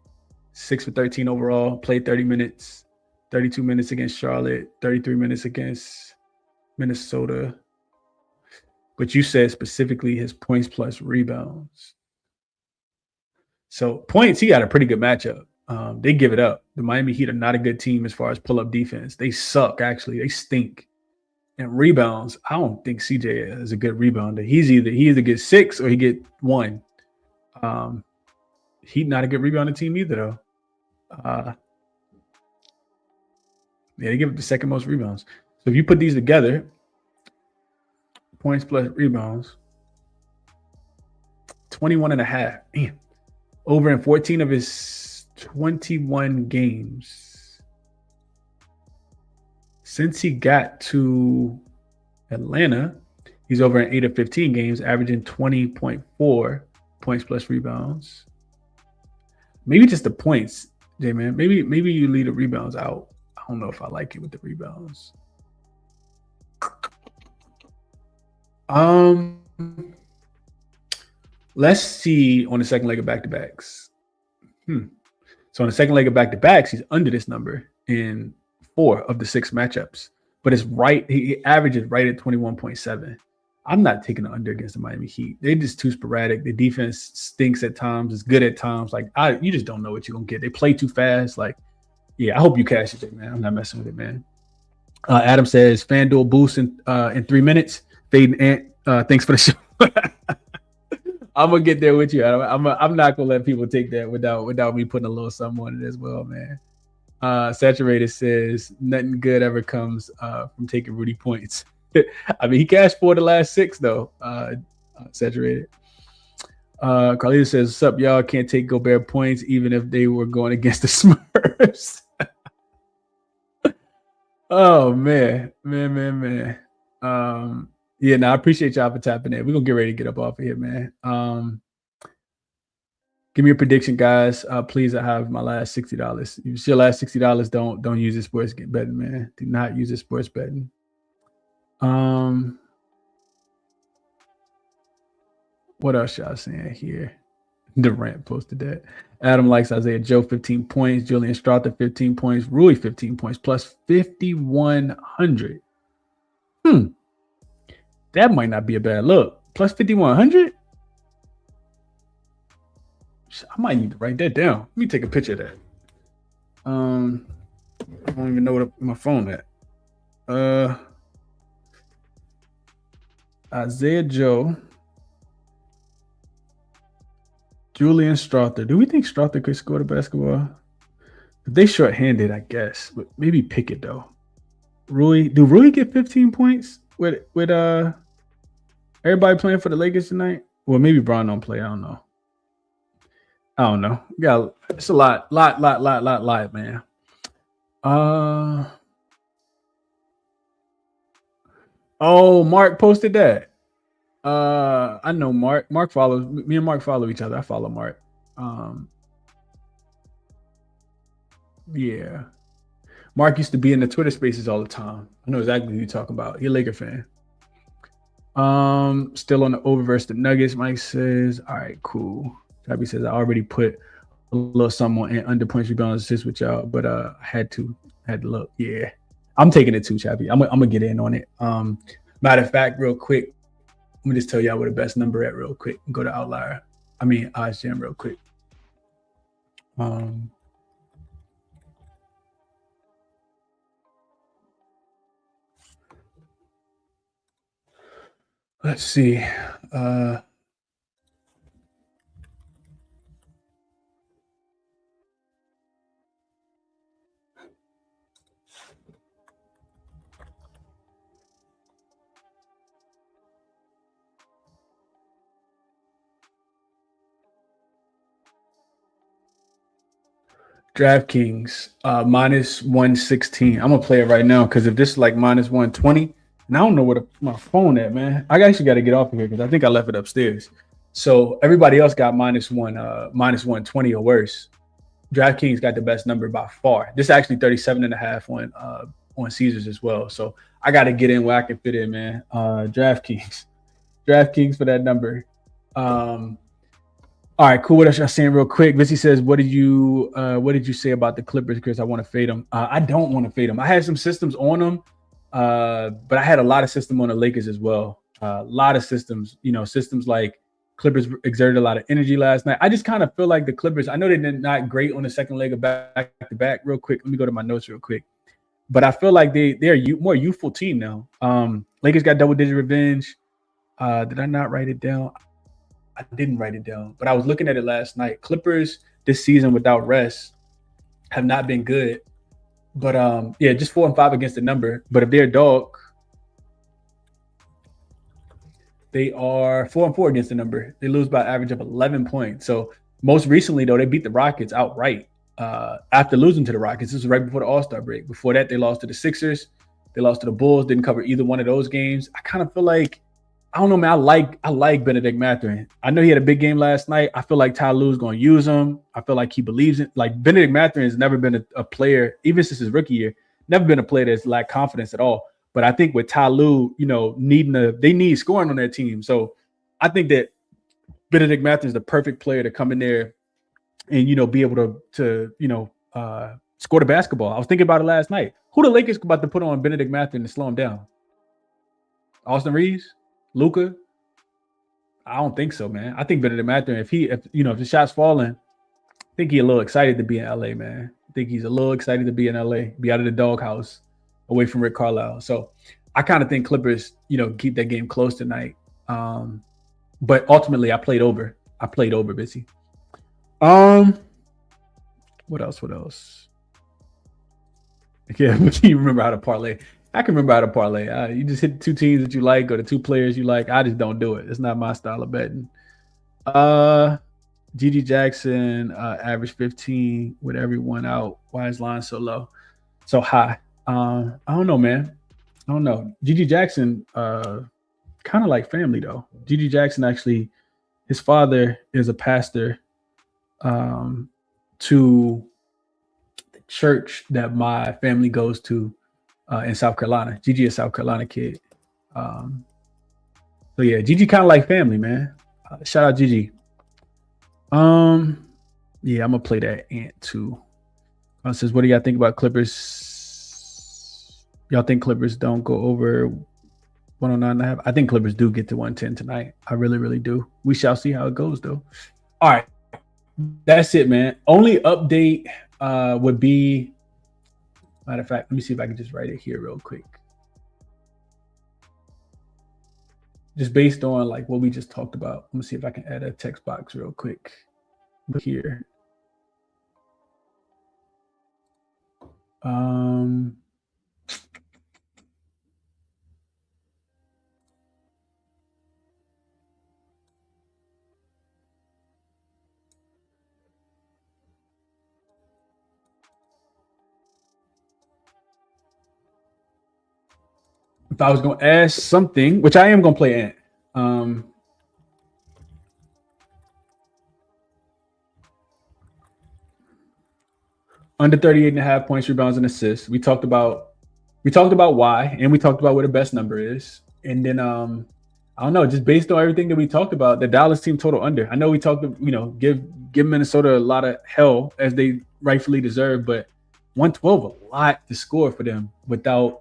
6 for 13 overall. Played 30 minutes, 32 minutes against Charlotte, 33 minutes against Minnesota. But you said specifically his points plus rebounds. So points, he got a pretty good matchup. They give it up. The Miami Heat are not a good team as far as pull-up defense. They suck, actually. They stink. And rebounds, I don't think CJ is a good rebounder. He either gets 6 or he get 1. Heat not a good rebounding team either, though. Yeah, they give it the second most rebounds. So if you put these together, points plus rebounds, 21.5. Damn. Over in 14 of his 21 games. Since he got to Atlanta, he's over in 8 of 15 games, averaging 20.4 points plus rebounds. Maybe just the points, J-Man. Maybe you leave the rebounds out. I don't know if I like it with the rebounds. Let's see on the second leg of back-to-backs. So on the second leg of back-to-backs, he's under this number in 4 of the 6 matchups. But it's right. He averages right at 21.7. I'm not taking the under against the Miami Heat. They're just too sporadic. The defense stinks at times. It's good at times. Like you just don't know what you're gonna get. They play too fast. Like, yeah, I hope you cash it, man. I'm not messing with it, man. Adam says FanDuel boost in 3 minutes. Fade Ant. Thanks for the show. I'm gonna get there with you. I'm not gonna let people take that without me putting a little something on it as well, man. Saturated says nothing good ever comes from taking Rudy points. I mean, he cashed 4 the last 6 though. Saturated. Carlita says, "What's up, y'all? Can't take Gobert points even if they were going against the Smurfs." Oh man. Yeah, I appreciate y'all for tapping in. We're gonna get ready to get up off of here, man. Give me a prediction, guys. Please, I have my last $60. If it's your last $60, don't use it sports betting, man. Do not use it sports betting. What else y'all saying here? Durant posted that. Adam likes Isaiah Joe 15 points, Julian Strother 15 points, Rui 15 points, plus 5,100. That might not be a bad look. Plus 5,100? I might need to write that down. Let me take a picture of that. I don't even know what my phone at. Isaiah Joe, Julian Strother. Do we think Strother could score the basketball? If they short-handed, I guess, but maybe Pickett though. Rui, do Rui get 15 points with everybody playing for the Lakers tonight? Well, maybe Bron don't play. I don't know. Yeah, it's a lot, man. Oh, Mark posted that. I know Mark. Mark follows me and Mark follow each other. I follow Mark. Yeah. Mark used to be in the Twitter spaces all the time. I know exactly who you're talking about. He a Laker fan. Still on the over versus the Nuggets. Mike says, all right, cool. Chappie says, I already put a little something on under points, rebounds, assists with y'all, but I had to look. Yeah. I'm taking it too, Chappie. I'm gonna get in on it. Matter of fact, real quick, let me just tell y'all where the best number at real quick. Go to Outlier. Odds Jam real quick. Let's see. DraftKings minus 116. I'm gonna play it right now because if this is like minus 120, and I don't know where my phone at, man. I actually got to get off of here because I think I left it upstairs. So everybody else got minus 120 or worse. DraftKings got the best number by far. This is actually 37.5 on Caesars as well. So I got to get in where I can fit in, man. DraftKings for that number. All right, cool. What else y'all saying real quick? Missy says, what did you say about the Clippers, Chris? I want to fade them. I don't want to fade them. I had some systems on them, but I had a lot of system on the Lakers as well. A lot of systems, systems like Clippers exerted a lot of energy last night. I just kind of feel like the Clippers, I know they did not great on the second leg of back to back. Real quick, let me go to my notes real quick. But I feel like they're a more youthful team now. Lakers got double-digit revenge. Did I not write it down? I didn't write it down, but I was looking at it last night. Clippers this season without rest have not been good. But just 4-5 against the number. But if they're a dog, they are 4-4 against the number. They lose by an average of 11 points. So most recently, though, they beat the Rockets outright after losing to the Rockets. This was right before the All-Star break. Before that, they lost to the Sixers. They lost to the Bulls. Didn't cover either one of those games. I kind of feel like, I don't know, man. I like Benedict Mathurin. I know he had a big game last night. I feel like Ty Lue's going to use him. I feel like he believes in. Like Benedict Mathurin has never been a player, even since his rookie year, never been a player that's lacked confidence at all. But I think with Ty Lue, they need scoring on their team. So I think that Benedict Mathurin is the perfect player to come in there and be able to score the basketball. I was thinking about it last night. Who the Lakers about to put on Benedict Mathurin to slow him down? Austin Reeves? Luka? I don't think so, man. I think Benedict Mathurin, if the shot's falling, I think he's a little excited to be in LA, man. I think he's a little excited to be in LA, be out of the doghouse, away from Rick Carlisle. So I kind of think Clippers, keep that game close tonight. But ultimately, I played over. Busy. What else? Yeah, but you remember how to parlay. I can remember how to parlay. You just hit two teams that you like or the two players you like. I just don't do it. It's not my style of betting. Gigi Jackson averaged 15 with everyone out. Why is line so low? So high. I don't know, man. I don't know. Gigi Jackson, kind of like family though. Gigi Jackson actually, his father is a pastor to the church that my family goes to in South Carolina. Gigi is a South Carolina kid. So yeah, Gigi kind of like family, man. Shout out Gigi. Yeah, I'm gonna play that Ant too. Says, what do y'all think about Clippers? Y'all think Clippers don't go over 109.5? I think Clippers do get to 110 tonight. I really, really do. We shall see how it goes, though. All right, that's it, man. Only update would be, matter of fact, let me see if I can just write it here real quick. Just based on like what we just talked about. Let me see if I can add a text box real quick here. If I was going to ask something, which I am going to play Ant. under 38.5 points, rebounds, and assists. We talked about why, and we talked about what the best number is. And then I don't know, just based on everything that we talked about, the Dallas team total under. I know we talked, give Minnesota a lot of hell as they rightfully deserve, but 112 a lot to score for them without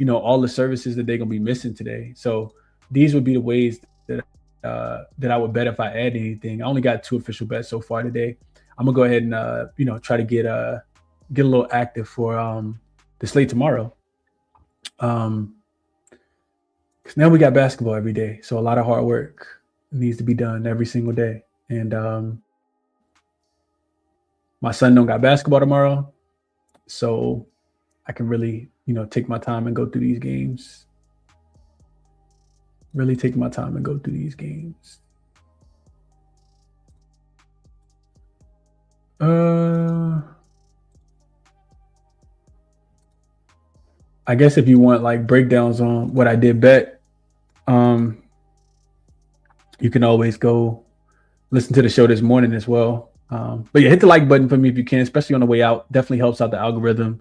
all the services that they're gonna be missing today. So these would be the ways that I would bet if I add anything. I only got 2 official bets so far today. I'm gonna go ahead and try to get a little active for the slate tomorrow. Because now we got basketball every day, so a lot of hard work needs to be done every single day. And my son don't got basketball tomorrow, so I can really take my time and go through these games. Really take my time and go through these games. I guess if you want like breakdowns on what I did bet, you can always go listen to the show this morning as well. But yeah, hit the like button for me if you can, especially on the way out. Definitely helps out the algorithm,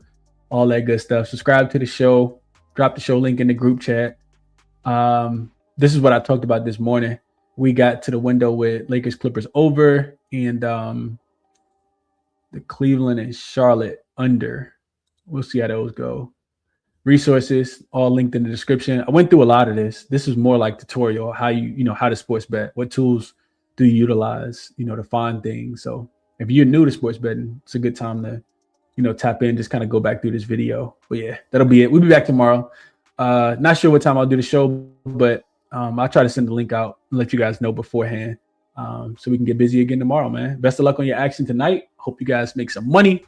all that good stuff. Subscribe to the show, drop the show link in the group chat. This is what I talked about this morning. We got to the window with Lakers Clippers over and the Cleveland and Charlotte under. We'll see how those go. Resources all linked in the description. I went through a lot of this. This is more like tutorial how how to sports bet. What tools do you utilize, to find things. So if you're new to sports betting, it's a good time to, tap in, just kind of go back through this video. But yeah, that'll be it. We'll be back tomorrow. Not sure what time I'll do the show, but I'll try to send the link out and let you guys know beforehand so we can get busy again tomorrow, man. Best of luck on your action tonight. Hope you guys make some money.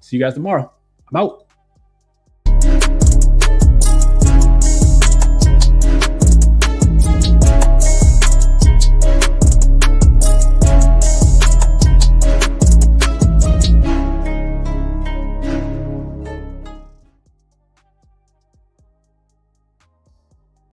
See you guys tomorrow. I'm out.